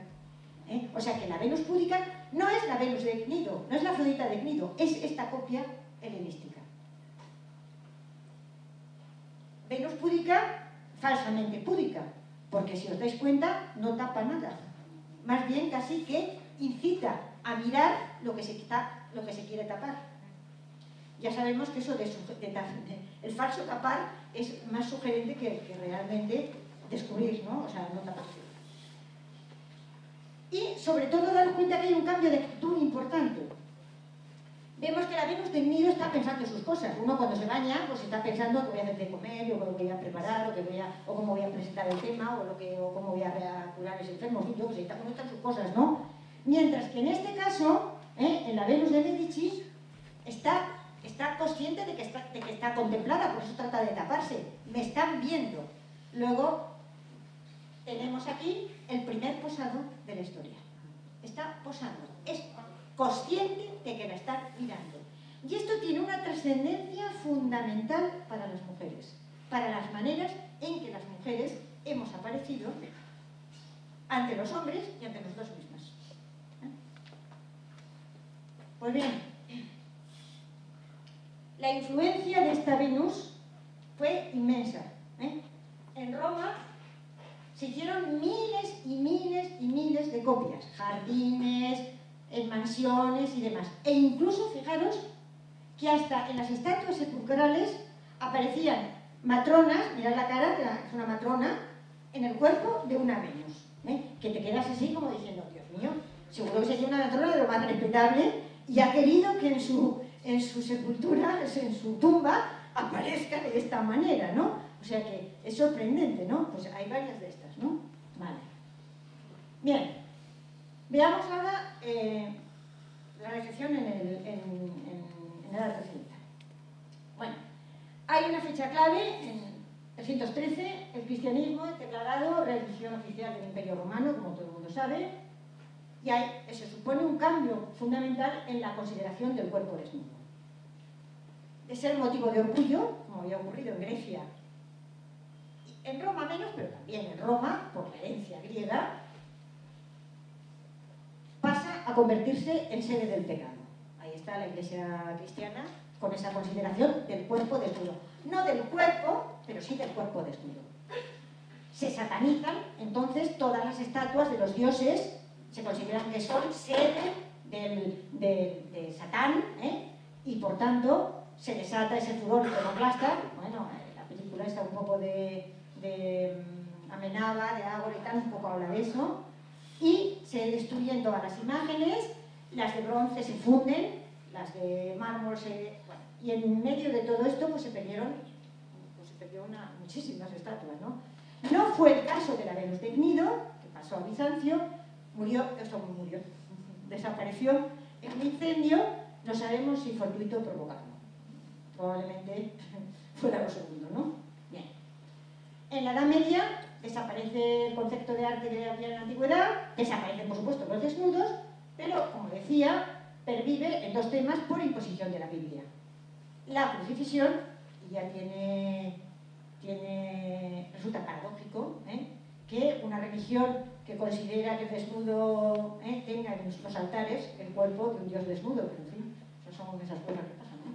O sea que la Venus púdica no es la Venus de Cnido, no es la Afrodita de Cnido, es esta copia helenística. Venus púdica, falsamente púdica, porque si os dais cuenta, no tapa nada. Más bien casi que incita a mirar lo que se quiere tapar. Ya sabemos que eso el falso tapar es más sugerente que realmente descubrir, ¿no? O sea, no taparse. Y sobre todo daros cuenta que hay un cambio de actitud importante. Vemos que la Venus del nido está pensando en sus cosas. Uno cuando se baña, pues está pensando que voy a hacer de comer, o lo que voy a preparar, o cómo voy a presentar el tema, o cómo voy a curar a ese enfermo. En fin, yo que sé, uno está en sus cosas, ¿no? Mientras que en este caso, en la Venus de Medici, está consciente de que está contemplada, por eso trata de taparse. Me están viendo. Luego, tenemos aquí el primer posado de la historia. Está posando. Es consciente de que la están mirando. Y esto tiene una trascendencia fundamental para las mujeres, para las maneras en que las mujeres hemos aparecido ante los hombres y ante nosotros mismas. Pues bien, la influencia de esta Venus fue inmensa. En Roma se hicieron miles y miles y miles de copias, jardines, en mansiones y demás. E incluso, fijaros, que hasta en las estatuas sepulcrales aparecían matronas, mirad la cara, que es una matrona, en el cuerpo de una Venus. Que te quedas así como diciendo, Dios mío, seguro que sería una matrona de lo más respetable y ha querido que en su sepultura, en su tumba, aparezca de esta manera, ¿no? O sea que es sorprendente, ¿no? Pues hay varias de estas, ¿no? Vale. Bien. Veamos ahora la recepción en el arte occidental. Bueno, hay una fecha clave, en 313, el cristianismo es declarado religión oficial del Imperio Romano, como todo el mundo sabe, y se supone un cambio fundamental en la consideración del cuerpo desnudo. De ser motivo de orgullo, como había ocurrido en Grecia, en Roma menos, pero también en Roma, por la herencia griega, pasa a convertirse en sede del pecado. Ahí está la Iglesia cristiana con esa consideración del cuerpo desnudo. No del cuerpo, pero sí del cuerpo desnudo. Se satanizan, entonces, todas las estatuas de los dioses se consideran que son sede de Satán, y por tanto se desata ese furor iconoclasta. Bueno, la película está un poco de Amenábar, de Ágora y tal, un poco habla de eso. Y se destruyen todas las imágenes, las de bronce se funden, las de mármol bueno, y en medio de todo esto pues se perdió muchísimas estatuas, ¿no? No fue el caso de la Venus de Cnido, que pasó a Bizancio, desapareció en un incendio, no sabemos si fortuito o provocado. Probablemente fuera lo segundo, ¿no? Bien. En la Edad Media desaparece el concepto de arte que había en la antigüedad, desaparecen por supuesto los desnudos, pero como decía, pervive en dos temas por imposición de la Biblia. La crucifixión, y ya resulta paradójico, que una religión que considera que el desnudo tenga en los altares el cuerpo de un dios desnudo, pero en fin, esas son esas cosas que pasan, ¿no?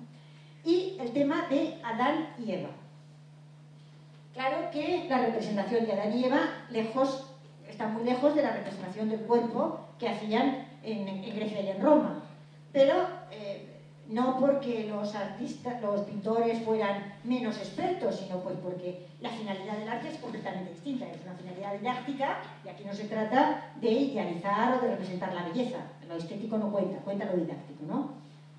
Y el tema de Adán y Eva. Claro que la representación de Adán y Eva está muy lejos de la representación del cuerpo que hacían en Grecia y en Roma, pero no porque los artistas, los pintores fueran menos expertos, sino pues porque la finalidad del arte es completamente distinta. Es una finalidad didáctica y aquí no se trata de idealizar o de representar la belleza. Lo estético no cuenta, cuenta lo didáctico, ¿no?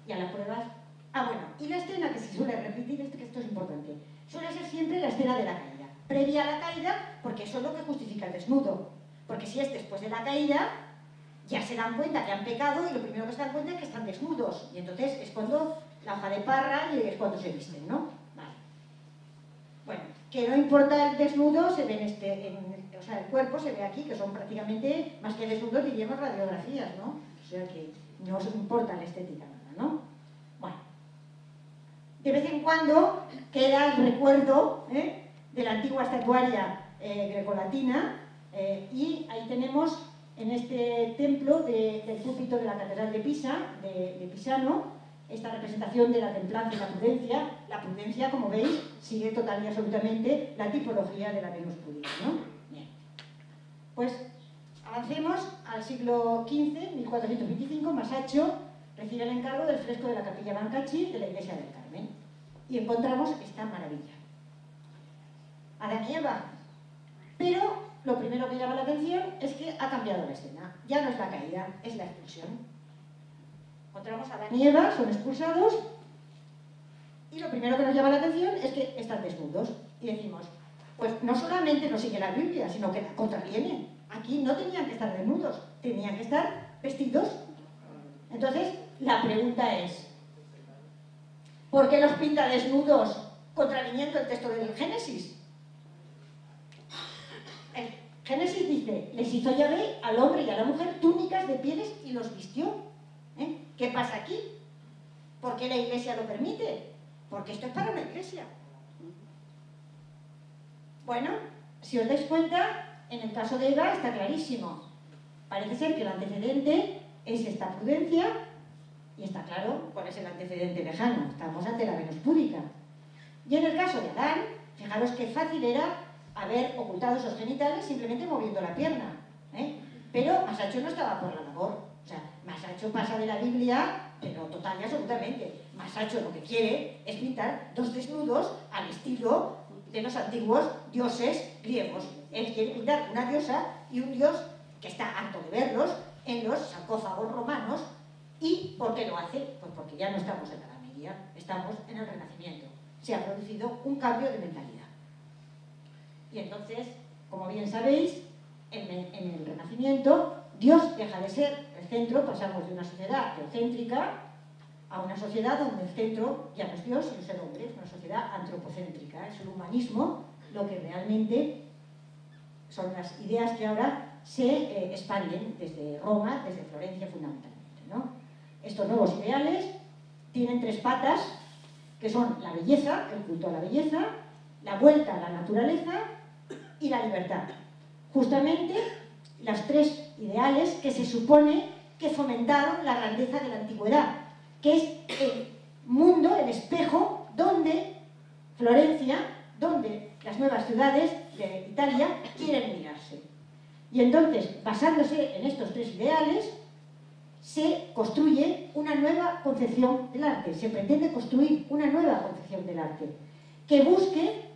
Y a las pruebas... bueno, y la escena que se suele repetir, que esto es importante, suele ser siempre la escena de la caída. Previa a la caída, porque eso es lo que justifica el desnudo. Porque si es después de la caída, ya se dan cuenta que han pecado y lo primero que se dan cuenta es que están desnudos. Y entonces es cuando la hoja de parra y es cuando se visten, ¿no? Vale. Bueno, que no importa el desnudo, se ve o sea, el cuerpo se ve aquí, que son prácticamente, más que desnudos, diríamos radiografías, ¿no? O sea que no os importa la estética nada, ¿no? Bueno. De vez en cuando queda el recuerdo de la antigua estatuaria grecolatina, y ahí tenemos en este templo del púlpito de la Catedral de Pisa, de Pisano, esta representación de la templanza y la prudencia, como veis, sigue total y absolutamente la tipología de la Venus púdica, ¿no? Bien. Pues avancemos al siglo XV, 1425, Masaccio recibe el encargo del fresco de la Capilla Brancacci de la Iglesia del Carmen. Y encontramos esta maravilla. Adán y Eva. Pero lo primero que llama la atención es que ha cambiado la escena. Ya no es la caída, es la expulsión. Encontramos a Adán y Eva, son expulsados, y lo primero que nos llama la atención es que están desnudos. Y decimos, pues no solamente no sigue la Biblia, sino que la contraviene. Aquí no tenían que estar desnudos, tenían que estar vestidos. Entonces, la pregunta es, ¿por qué los pinta desnudos contraviniendo el texto del Génesis? El Génesis dice, les hizo Yahvé al hombre y a la mujer túnicas de pieles y los vistió. ¿Qué pasa aquí? ¿Por qué la Iglesia lo permite? Porque esto es para una Iglesia. Bueno, si os dais cuenta, en el caso de Eva está clarísimo. Parece ser que el antecedente es esta prudencia, y está claro cuál es el antecedente lejano. Estamos ante la Venus púdica. Y en el caso de Adán, fijaros qué fácil era haber ocultado esos genitales simplemente moviendo la pierna. Pero Masaccio no estaba por la labor. O sea, Masaccio pasa de la Biblia, pero total y absolutamente. Masaccio lo que quiere es pintar dos desnudos al estilo de los antiguos dioses griegos. Él quiere pintar una diosa y un dios que está harto de verlos en los sarcófagos romanos. ¿Y por qué lo hace? Pues porque ya no estamos en la Edad Media, estamos en el Renacimiento. Se ha producido un cambio de mentalidad. Y entonces, como bien sabéis, en el Renacimiento, Dios deja de ser el centro, pasamos de una sociedad teocéntrica a una sociedad donde el centro ya no es Dios, sino es el hombre, es una sociedad antropocéntrica. Es el humanismo lo que realmente son las ideas que ahora se expanden desde Roma, desde Florencia fundamentalmente, ¿no? Estos nuevos ideales tienen tres patas, que son la belleza, el culto a la belleza, la vuelta a la naturaleza y la libertad. Justamente los tres ideales que se supone que fomentaron la grandeza de la antigüedad, que es el mundo, el espejo, donde Florencia, donde las nuevas ciudades de Italia quieren mirarse. Y entonces, basándose en estos tres ideales, se construye una nueva concepción del arte, se pretende construir una nueva concepción del arte, que busque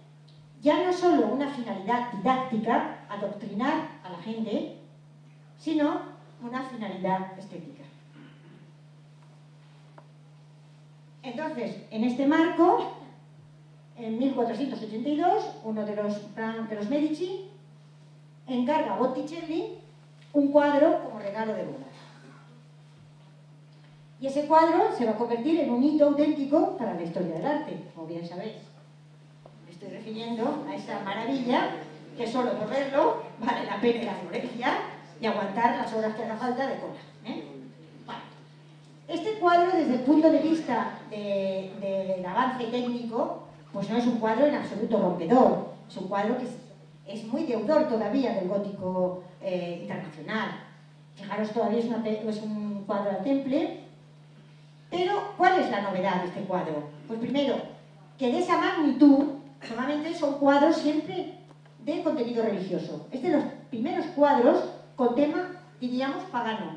ya no solo una finalidad didáctica, adoctrinar a la gente, sino una finalidad estética. Entonces, en este marco, en 1482, uno de los Medici encarga a Botticelli un cuadro como regalo de boda. Y ese cuadro se va a convertir en un hito auténtico para la historia del arte, como bien sabéis. Me estoy refiriendo a esa maravilla que solo por verlo vale la pena ir a Florencia y aguantar las horas que haga falta de cola. Bueno, este cuadro, desde el punto de vista del avance técnico, pues no es un cuadro en absoluto rompedor. Es un cuadro que es muy deudor todavía del gótico internacional. Fijaros, todavía es un cuadro al temple. Pero, ¿cuál es la novedad de este cuadro? Pues primero, que de esa magnitud, normalmente son cuadros siempre de contenido religioso. Es de los primeros cuadros con tema, diríamos, pagano.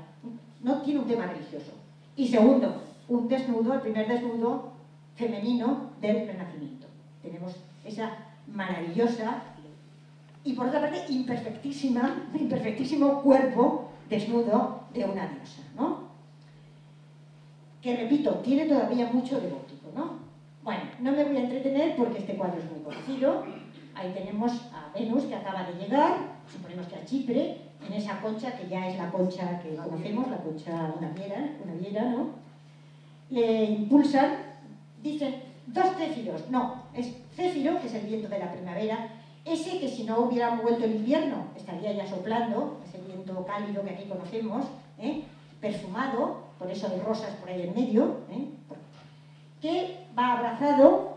No tiene un tema religioso. Y segundo, un desnudo, el primer desnudo femenino del Renacimiento. Tenemos esa maravillosa y, por otra parte, imperfectísimo cuerpo desnudo de una diosa, ¿no? Que, repito, tiene todavía mucho de gótico, ¿no? Bueno, no me voy a entretener porque este cuadro es muy conocido. Ahí tenemos a Venus, que acaba de llegar, suponemos que a Chipre, en esa concha que ya es la concha que conocemos, la concha una viera, ¿no? Le impulsan, dicen, dos céfiros. No, es céfiro, que es el viento de la primavera, ese que si no hubiera vuelto el invierno estaría ya soplando, ese viento cálido que aquí conocemos, perfumado, por eso hay rosas por ahí en medio, que va abrazado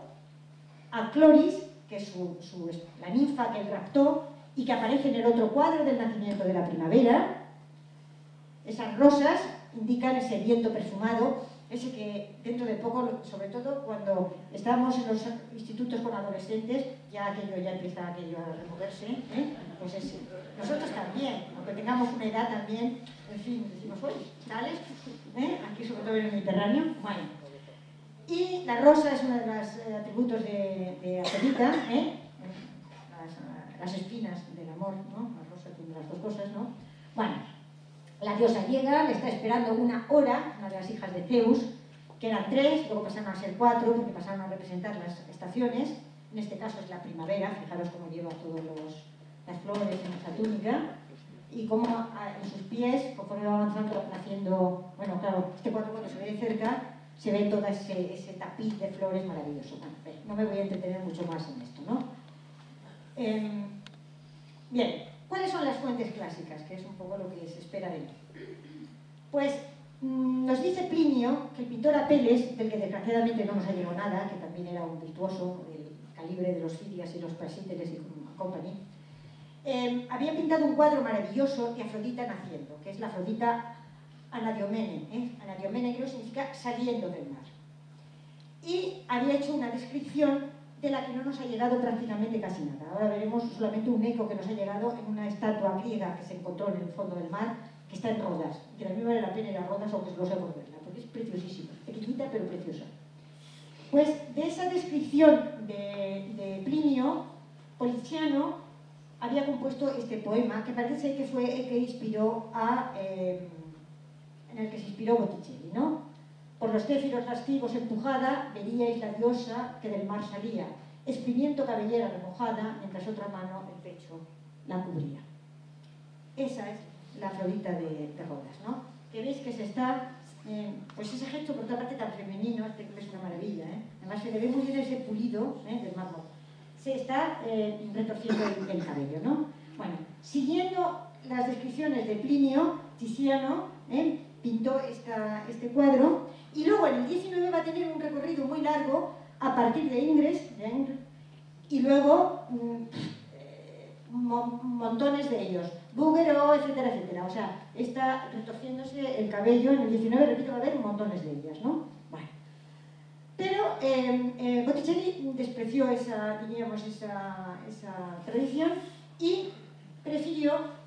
a Cloris, que es la ninfa que él raptó y que aparece en el otro cuadro del nacimiento de la primavera. Esas rosas indican ese viento perfumado ese que dentro de poco, sobre todo cuando estábamos en los institutos con adolescentes, ya empieza aquello a removerse, pues nosotros también, aunque tengamos una edad también, en fin, decimos, oye, tales, aquí sobre todo en el Mediterráneo, bueno. Y la rosa es uno de los atributos de Afrodita, las espinas del amor, ¿no? La rosa tiene las dos cosas, ¿no? Bueno, la diosa llega, le está esperando una hora, una de las hijas de Zeus, que eran 3, luego pasaron a ser 4, porque pasaron a representar las estaciones. En este caso es la primavera, fijaros cómo lleva todas las flores en esa túnica, y cómo en sus pies, conforme va avanzando, haciendo, bueno, claro, este cuadro cuando se ve de cerca, se ve todo ese tapiz de flores maravilloso. Bueno, no me voy a entretener mucho más en esto, ¿no? Bien, ¿cuáles son las fuentes clásicas? Que es un poco lo que se espera de mí. Pues nos dice Plinio que el pintor Apeles, del que desgraciadamente no nos ha llegado nada, que también era un virtuoso del calibre de los Fidias y los Pasíteles y company, había pintado un cuadro maravilloso de Afrodita naciendo, que es la Afrodita Anadiomene. Anadiomene creo significa saliendo del mar. Y había hecho una descripción de la que no nos ha llegado prácticamente casi nada. Ahora veremos solamente un eco que nos ha llegado en una estatua griega que se encontró en el fondo del mar, que está en Rodas, que a mí vale la pena ir a Rodas, aunque no sé por verla, porque es preciosísima, pequeñita pero preciosa. Pues de esa descripción de Plinio, Poliziano había compuesto este poema, que parece que fue el que inspiró en el que se inspiró Botticelli, ¿no? Por los céfiros lascivos empujada, veríais la diosa que del mar salía, exprimiendo cabellera remojada, mientras otra mano el pecho la cubría. Esa es la Afrodita de Rodas, ¿no? Que veis que se está, pues ese gesto por otra parte tan femenino, es una maravilla, además se le ve muy bien ese pulido del mármol. Se está retorciendo el cabello, ¿no? Bueno, siguiendo las descripciones de Plinio, Tiziano pintó este cuadro, y luego en el 19 va a tener un recorrido muy largo a partir de Ingres, y luego montones de ellos, Bouguereau, etcétera, etcétera. O sea, está retorciéndose el cabello, en el 19, repito, va a haber montones de ellas, ¿no? Bueno. Pero Botticelli despreció esa tradición y prefirió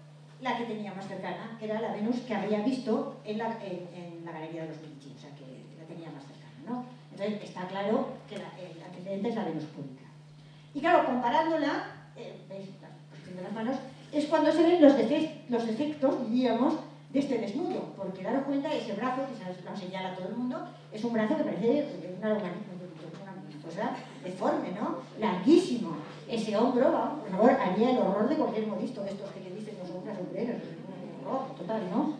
la que tenía más cercana, que era la Venus que había visto en la Galería de los Medici, o sea, que la tenía más cercana, ¿no? Entonces está claro que el antecedente es la Venus pública. Y claro, comparándola, veis la posición de las manos, es cuando se ven los defectos, diríamos, de este desnudo, porque daros cuenta, ese brazo, que lo señala todo el mundo, es un brazo que parece una cosa deforme, ¿no? Larguísimo. Ese hombro, vamos, por favor, haría el horror de cualquier modisto de estos que te dicen los hombres obreros, un horror total, ¿no?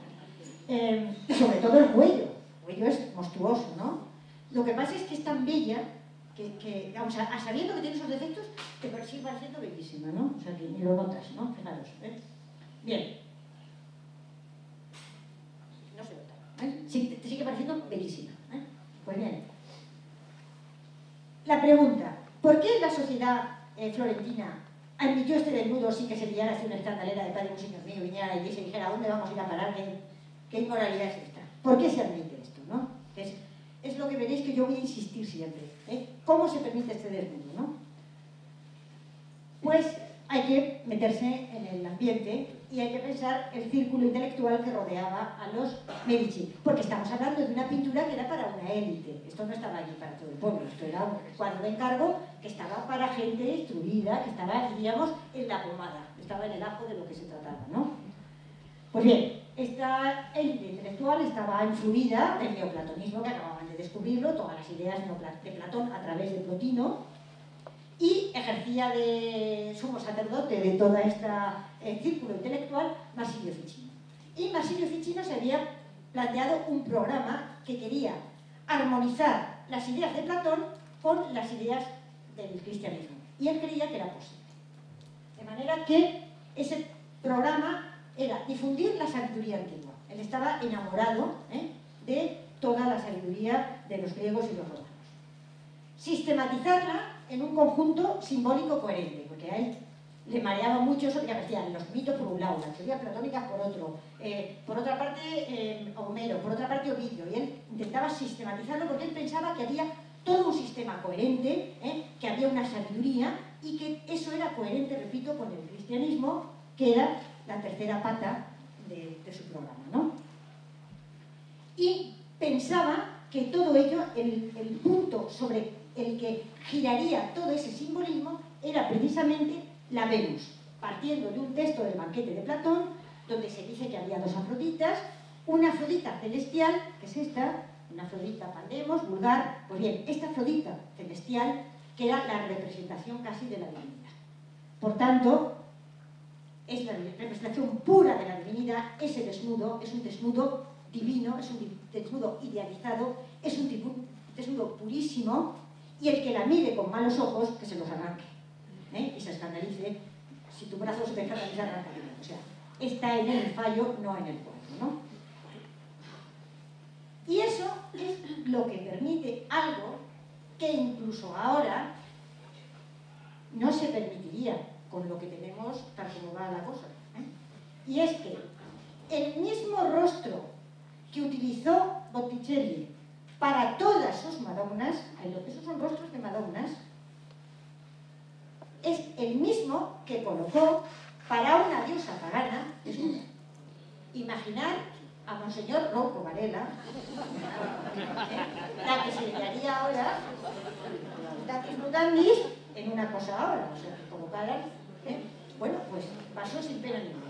Y sobre todo el cuello es monstruoso, ¿no? Lo que pasa es que es tan bella que vamos, sabiendo que tiene esos defectos, te sigue pareciendo bellísima, ¿no? O sea, que ni lo notas, ¿no? Fijaros, Bien. No se nota, Sí, te sigue pareciendo bellísima, Pues bien. La pregunta, ¿por qué la sociedad florentina admitió este desnudo sin que se pillara así una escandalera de padre, un señor mío, viniera a la iglesia y dijera, ¿a dónde vamos a ir a parar? ¿Qué inmoralidad es esta? ¿Por qué se admite esto, no? Es lo que veréis que yo voy a insistir siempre. ¿Cómo se permite este desnudo, no? Pues hay que meterse en el ambiente y hay que pensar el círculo intelectual que rodeaba a los Medici, porque estamos hablando de una pintura que era para una élite. Esto no estaba allí para todo el pueblo, esto era un cuadro de encargo que estaba para gente instruida, que estaba, diríamos, en la pomada, estaba en el ajo de lo que se trataba, ¿no? Pues bien, esta élite intelectual estaba influida del neoplatonismo, que acababan de descubrirlo, todas las ideas de Platón a través de Plotino, y ejercía de sumo sacerdote de todo este círculo intelectual Marsilio Ficino. Y Marsilio Ficino se había planteado un programa que quería armonizar las ideas de Platón con las ideas del cristianismo. Y él creía que era posible. De manera que ese programa era difundir la sabiduría antigua. Él estaba enamorado de toda la sabiduría de los griegos y los romanos. Sistematizarla en un conjunto simbólico coherente, porque a él le mareaba mucho eso que decían los mitos por un lado, las teorías platónicas por otro, por otra parte Homero, por otra parte Ovidio, y él intentaba sistematizarlo porque él pensaba que había todo un sistema coherente, que había una sabiduría y que eso era coherente, repito, con el cristianismo, que era la tercera pata de su programa, ¿no? Y pensaba que todo ello, el punto sobre el que giraría todo ese simbolismo era precisamente la Venus, partiendo de un texto del banquete de Platón, donde se dice que había dos Afroditas, una Afrodita celestial, que es esta, una Afrodita pandemos, vulgar, pues bien, esta Afrodita celestial, que era la representación casi de la divinidad. Por tanto, es la representación pura de la divinidad, ese desnudo es un desnudo divino, es un desnudo idealizado, es un desnudo purísimo, y el que la mire con malos ojos, que se los arranque, y se escandalice. Si tu brazo se te escandaliza, arranca. O sea, está en el fallo, no en el cuerpo, ¿no? Y eso es lo que permite algo que incluso ahora no se permitiría con lo que tenemos tal como va la cosa, y es que el mismo rostro que utilizó Botticelli para todas sus Madonnas, esos son rostros de Madonnas, es el mismo que colocó para una diosa pagana desnuda. Imaginar a Monseñor Rouco Varela, la que se le daría ahora Datis Mutandis en una cosa ahora, o sea, que colocaran, bueno, pues pasó sin pena ninguna.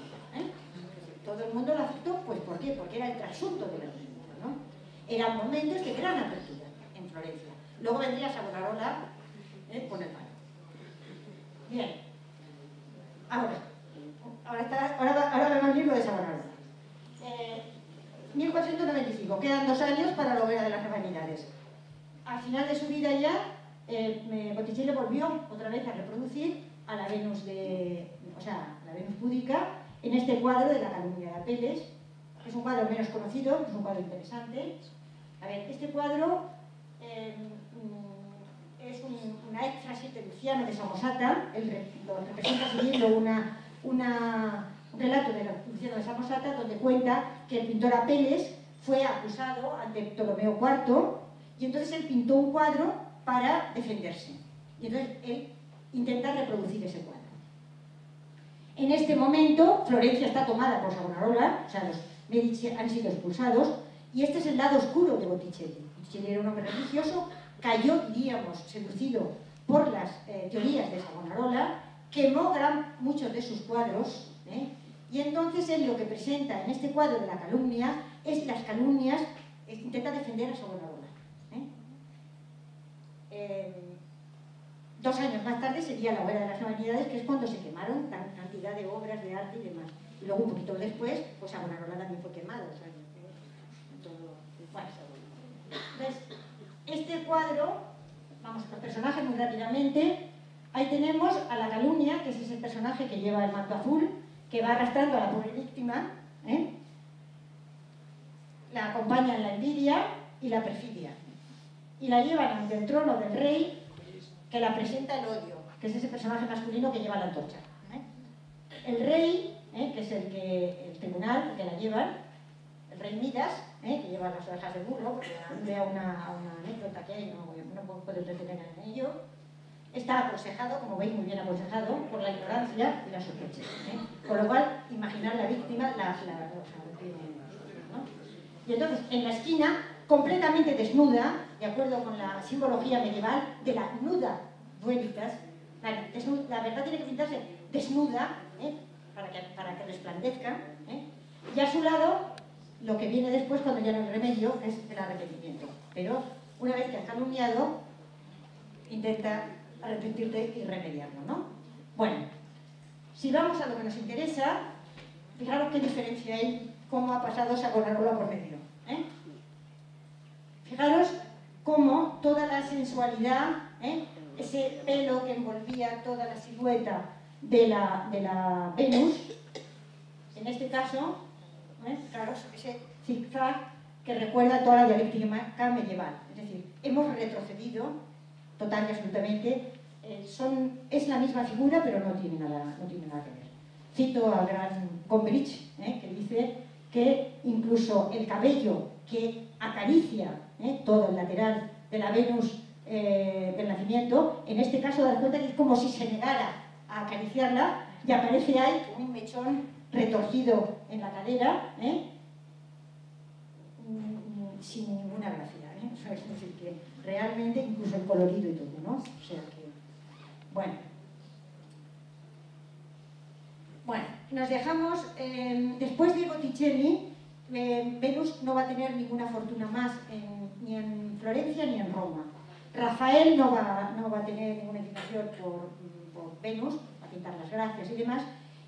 Todo el mundo lo aceptó, pues ¿por qué? Porque era el trasunto de la divinidad, ¿no? Eran momentos de gran apertura en Florencia. Luego vendría Savonarola con el palo. Bien. Ahora vemos el libro de Savonarola. 1495, quedan 2 años para la hoguera de las Hermandades. Al final de su vida ya, Botticelli volvió otra vez a reproducir a la Venus la Venus púdica, en este cuadro de la calumnia de Apeles, que es un cuadro menos conocido, que es un cuadro interesante. A ver, este cuadro es una éxtasis de Luciano de Samosata, lo representa siguiendo un relato de Luciano de Samosata, donde cuenta que el pintor Apeles fue acusado ante Ptolomeo IV, y entonces él pintó un cuadro para defenderse. Y entonces él intenta reproducir ese cuadro. En este momento, Florencia está tomada por Savonarola, o sea, los Medici han sido expulsados, y este es el lado oscuro de Botticelli. Botticelli era un hombre religioso, cayó, diríamos, seducido por las teorías de Savonarola, quemó muchos de sus cuadros, y entonces él lo que presenta en este cuadro de la calumnia es las calumnias, intenta defender a Savonarola. 2 años más tarde sería la hoguera de las Humanidades, que es cuando se quemaron cantidad de obras de arte y demás. Y luego un poquito después, pues Savonarola también fue quemado. O sea, todo, bueno. Entonces, este cuadro, vamos a los personajes muy rápidamente. Ahí tenemos a la calumnia, que es ese personaje que lleva el manto azul, que va arrastrando a la pobre víctima, la acompañan la envidia y la perfidia. Y la llevan ante el trono del rey, que la presenta el odio, que es ese personaje masculino que lleva la antorcha. El rey, que es el tribunal que la llevan, el rey Midas, que lleva las orejas de burro, porque vea una anécdota que hay, no puedo entretener en ello, está aconsejado, como veis, muy bien aconsejado, por la ignorancia y la sospecha. Con lo cual, imaginar la víctima, ¿no? Y entonces, en la esquina, completamente desnuda, de acuerdo con la simbología medieval, de la nuda duelitas, la verdad tiene que pintarse desnuda, para que resplandezca, y a su lado, lo que viene después, cuando ya no hay remedio, es el arrepentimiento. Pero, una vez que has calumniado, intenta arrepentirte y remediarlo, ¿no? Bueno, si vamos a lo que nos interesa, fijaros qué diferencia hay, cómo ha pasado Savonarola por medio. Fijaros cómo toda la sensualidad, ese pelo que envolvía toda la silueta de la Venus, en este caso, fijaros ese zigzag que recuerda toda la dialéctica medieval. Es decir, hemos retrocedido total y absolutamente es la misma figura, pero no tiene nada que ver. Cito al gran Gombrich, que dice que incluso el cabello que acaricia todo el lateral de la Venus del nacimiento, en este caso das cuenta que es como si se negara a acariciarla y aparece ahí como un mechón retorcido en la cadera, sin ninguna gracia, o sea, es decir, que realmente incluso el colorido y todo, ¿no? O sea que, bueno, nos dejamos, después de Botticelli, Venus no va a tener ninguna fortuna más ni en Florencia ni en Roma. Rafael no va a tener ninguna inclinación por Venus, a pintar las gracias y demás,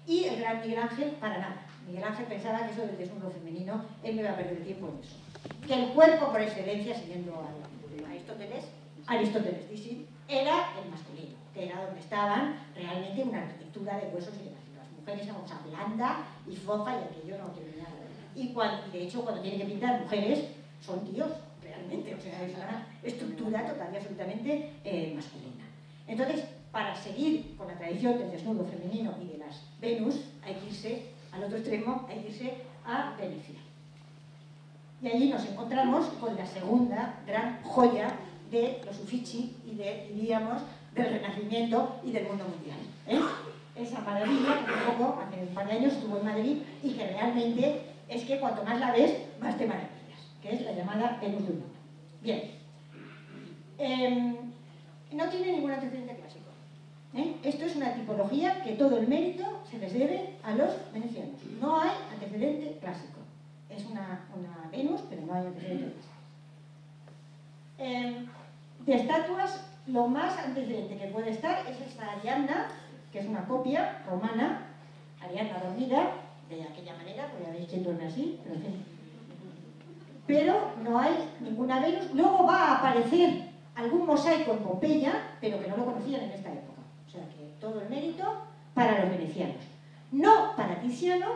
y el gran Miguel Ángel para nada. Miguel Ángel pensaba que eso del desnudo femenino, él no iba a perder tiempo en eso. Que el cuerpo por excelencia, siguiendo a Aristóteles dice, era el masculino, que era donde estaban realmente una arquitectura de huesos y demás. Las mujeres eran cosa blanda y fofa y aquello no tiene nada. Y de hecho cuando tienen que pintar mujeres son tíos, realmente, o sea, es una estructura total y absolutamente masculina. Entonces, para seguir con la tradición del desnudo femenino y de las Venus, hay que irse al otro extremo, hay que irse a Venecia. Y allí nos encontramos con la segunda gran joya de los Uffizi y diríamos, del Renacimiento y del mundo mundial. Esa maravilla que hace un par de años estuvo en Madrid y que realmente es que cuanto más la ves, más te maravillas, que es la llamada Venus del mundo. Bien. No tiene ningún antecedente clásico. Esto es una tipología que todo el mérito se les debe a los venecianos. No hay antecedente clásico. Es una Venus, pero no hay antecedente clásico. De estatuas, lo más antecedente que puede estar es esta Ariadna, que es una copia romana, Ariadna dormida, de aquella manera, porque habéis quien duerme así, pero en fin. Pero no hay ninguna Venus. Luego va a aparecer algún mosaico en Pompeya, pero que no lo conocían en esta época. O sea que todo el mérito para los venecianos. No para Tiziano,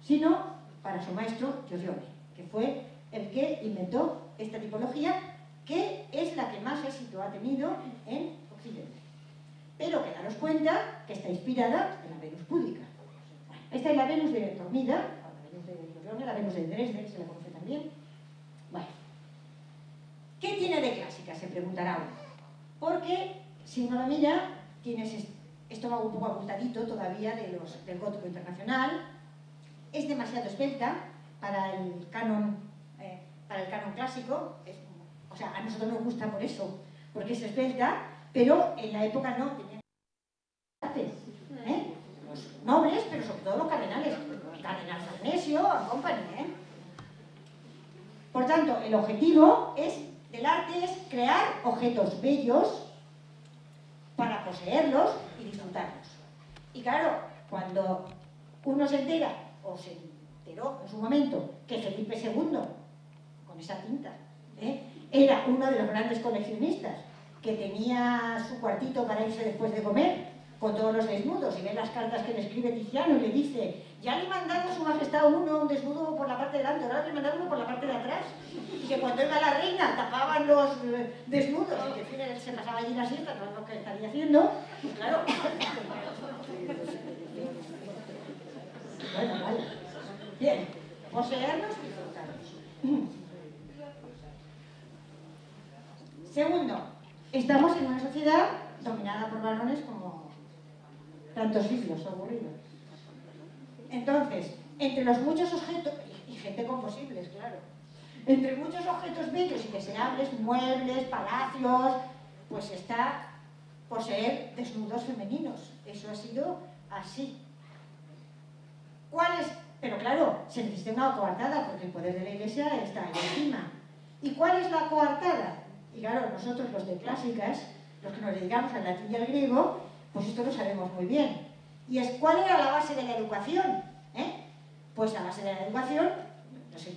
sino para su maestro Giorgione, que fue el que inventó esta tipología, que es la que más éxito ha tenido en Occidente. Pero que daros cuenta que está inspirada en la Venus púdica. Bueno, esta es la Venus de dormida, la Venus de Giorgione, la Venus de Dresde, que se la conoce también. Bueno, ¿qué tiene de clásica? Se preguntará uno. Porque si uno la mira, tiene ese estómago un poco abultadito todavía del gótico internacional, es demasiado esbelta para el canon clásico, o sea, a nosotros nos gusta por eso, porque es esbelta, pero en la época no tenían los nobles, pero sobre todo los cardenales, Cardenal Farnesio, company, Por tanto, el objetivo del arte es crear objetos bellos para poseerlos y disfrutarlos. Y claro, cuando uno se entera, o se enteró en su momento, que Felipe II, con esa tinta, era uno de los grandes coleccionistas, que tenía su cuartito para irse después de comer, con todos los desnudos, y ve las cartas que le escribe Tiziano y le dice: ya le mandaron a su majestad un desnudo por la parte de delante, ahora le mandaron uno por la parte de atrás, y que cuando iba la reina tapaban los desnudos, y que se pasaba allí la siesta, no es lo que estaría haciendo, y claro. Bueno, vale. Bien, poseernos y disfrutarnos. Segundo, estamos en una sociedad dominada por varones como tantos siglos, aburridos. Entonces, entre los muchos objetos, y gente con posibles, claro, entre muchos objetos bellos y deseables, muebles, palacios, pues está poseer desnudos femeninos. Eso ha sido así. ¿Cuál es? Pero claro, se necesita una coartada, porque el poder de la Iglesia está ahí encima. ¿Y cuál es la coartada? Y claro, nosotros los de clásicas, los que nos dedicamos al latín y al griego, pues esto lo sabemos muy bien. Y es, ¿cuál era la base de la educación? Pues la base de la educación,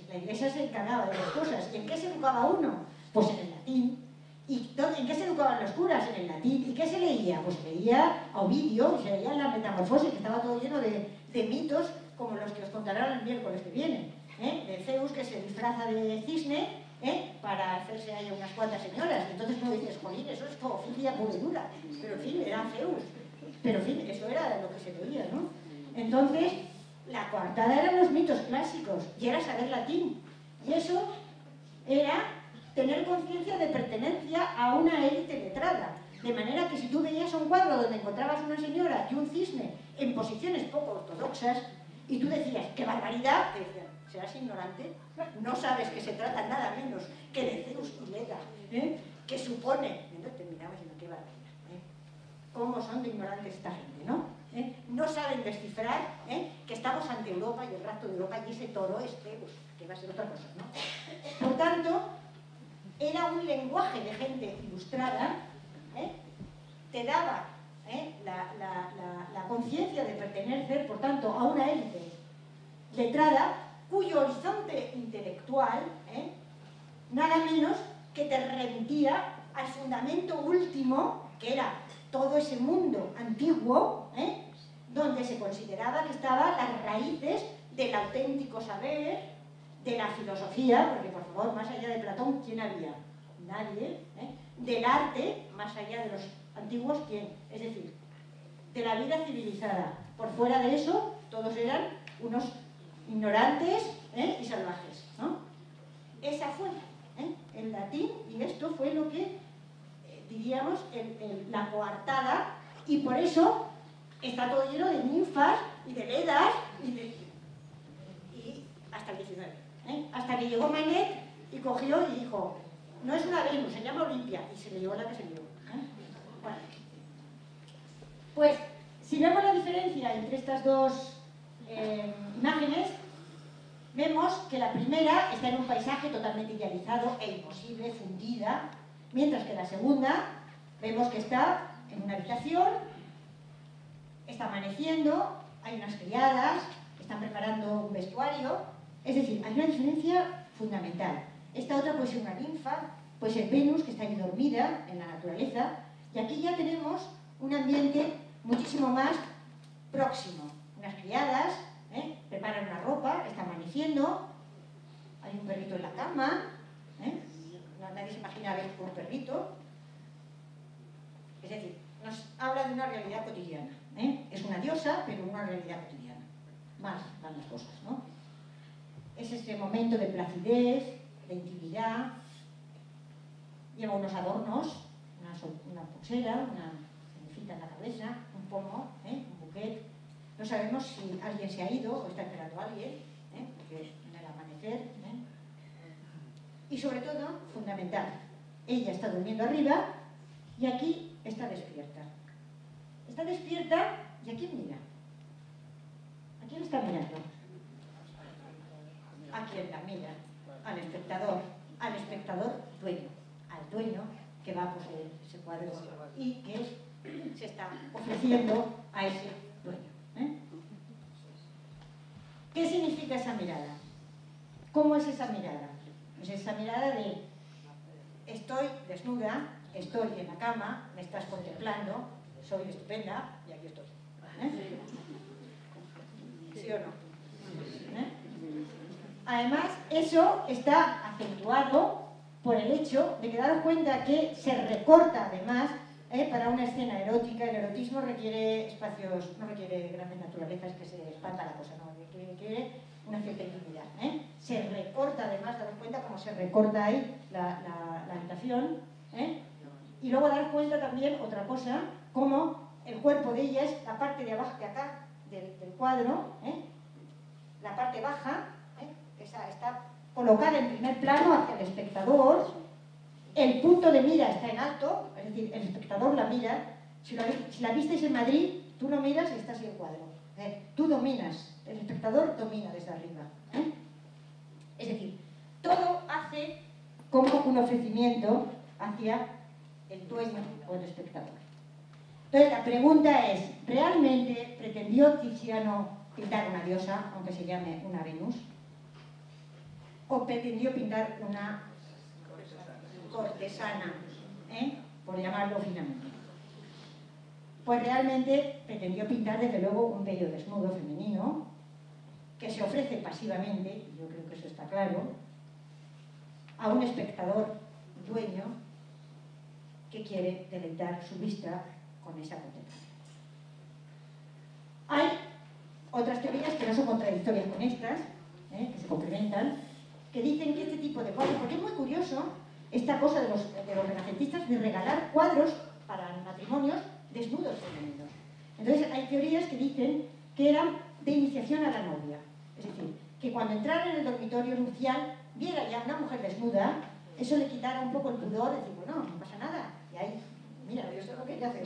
la Iglesia se encargaba de las cosas. ¿Y en qué se educaba uno? Pues en el latín. ¿Y en qué se educaban los curas? En el latín. ¿Y qué se leía? Pues se leía a Ovidio, se leía la Metamorfosis, que estaba todo lleno de mitos como los que os contarán el miércoles que viene. De Zeus, que se disfraza de cisne para hacerse ahí unas cuantas señoras. Entonces no dices, jolín, eso es zoofilia pura y dura. Pero en fin, era Zeus. Pero en fin, eso era lo que se veía, ¿no? Entonces, la coartada eran los mitos clásicos, y era saber latín. Y eso era tener conciencia de pertenencia a una élite letrada. De manera que si tú veías un cuadro donde encontrabas una señora y un cisne en posiciones poco ortodoxas, y tú decías, ¡qué barbaridad!, te decían, ¿serás ignorante? No sabes que se trata nada menos que de Zeus y Leda, que supone... Y no te mirabas diciendo, ¡qué barbaridad! ¿Cómo son de ignorantes esta gente, no? No saben descifrar que estamos ante Europa y el resto de Europa, y ese toro es Zeus, que va a ser otra cosa, ¿no? Por tanto, era un lenguaje de gente ilustrada, te daba la conciencia de pertenecer, por tanto, a una élite letrada, cuyo horizonte intelectual, nada menos que te remitía al fundamento último, que era todo ese mundo antiguo, donde se consideraba que estaban las raíces del auténtico saber, de la filosofía, porque por favor, más allá de Platón, ¿quién había? Nadie. Del arte, más allá de los antiguos, ¿quién? Es decir, de la vida civilizada. Por fuera de eso, todos eran unos ignorantes y salvajes, ¿no? Esa fue el latín, y esto fue lo que diríamos la coartada, y por eso está todo lleno de ninfas y de ledas y hasta el 19, hasta que llegó Manet y cogió y dijo, no es una Venus, se llama Olimpia, y se le llevó la que se le llevó. Bueno, pues si vemos la diferencia entre estas dos imágenes, vemos que la primera está en un paisaje totalmente idealizado e imposible, fundida, mientras que la segunda vemos que está en una habitación, está amaneciendo, hay unas criadas, están preparando un vestuario, es decir, hay una diferencia fundamental. Esta otra puede ser una ninfa, puede ser Venus, que está ahí dormida en la naturaleza, y aquí ya tenemos un ambiente muchísimo más próximo. Unas criadas preparan una ropa, está amaneciendo, hay un perrito en la cama, nadie se imagina ver un perrito. Es decir, nos habla de una realidad cotidiana. Es una diosa, pero una realidad cotidiana. Más van las cosas, ¿no? Es este momento de placidez, de intimidad. Lleva unos adornos, una pulsera, una cenefita en la cabeza, un pomo, un buquet. No sabemos si alguien se ha ido o está esperando a alguien, porque en el amanecer. Y sobre todo, fundamental, ella está durmiendo arriba y aquí está despierta. Está despierta y ¿a quién mira? ¿A quién está mirando? ¿A quién la mira? Al espectador dueño, al dueño que va a poseer ese cuadro y que se está ofreciendo a ese dueño. ¿Qué significa esa mirada? ¿Cómo es esa mirada? Pues esa mirada de estoy desnuda, estoy en la cama, me estás contemplando, soy estupenda y aquí estoy. ¿Sí o no? Además, eso está acentuado por el hecho de que daros cuenta que se recorta además para una escena erótica. El erotismo requiere espacios, no requiere grandes naturalezas que se espanta la cosa, no, requiere una cierta intimidad. Se recorta además, daros cuenta cómo se recorta ahí la habitación. Y luego daros cuenta también otra cosa, como el cuerpo de ella es la parte de abajo de acá del cuadro, la parte baja, esa está colocada en primer plano hacia el espectador, el punto de mira está en alto, es decir, el espectador la mira. Si la visteis en Madrid, tú no miras y estás en el cuadro. Tú dominas, el espectador domina desde arriba. Es decir, todo hace como un ofrecimiento hacia el dueño o el espectador. Entonces la pregunta es, ¿realmente pretendió Tiziano pintar una diosa, aunque se llame una Venus? ¿O pretendió pintar una cortesana, por llamarlo finamente? Pues realmente pretendió pintar desde luego un bello desnudo femenino que se ofrece pasivamente, y yo creo que eso está claro, a un espectador dueño que quiere deleitar su vista con esa contemplación. Hay otras teorías que no son contradictorias con estas, que se complementan, que dicen que este tipo de cuadros, porque es muy curioso esta cosa de los renacentistas de regalar cuadros para matrimonios desnudos femeninos. Entonces hay teorías que dicen que eran de iniciación a la novia, es decir, que cuando entrara en el dormitorio nupcial viera ya una mujer desnuda, eso le quitara un poco el pudor, de decir, bueno, no pasa nada, y ahí, mira, yo sé lo que ella hace,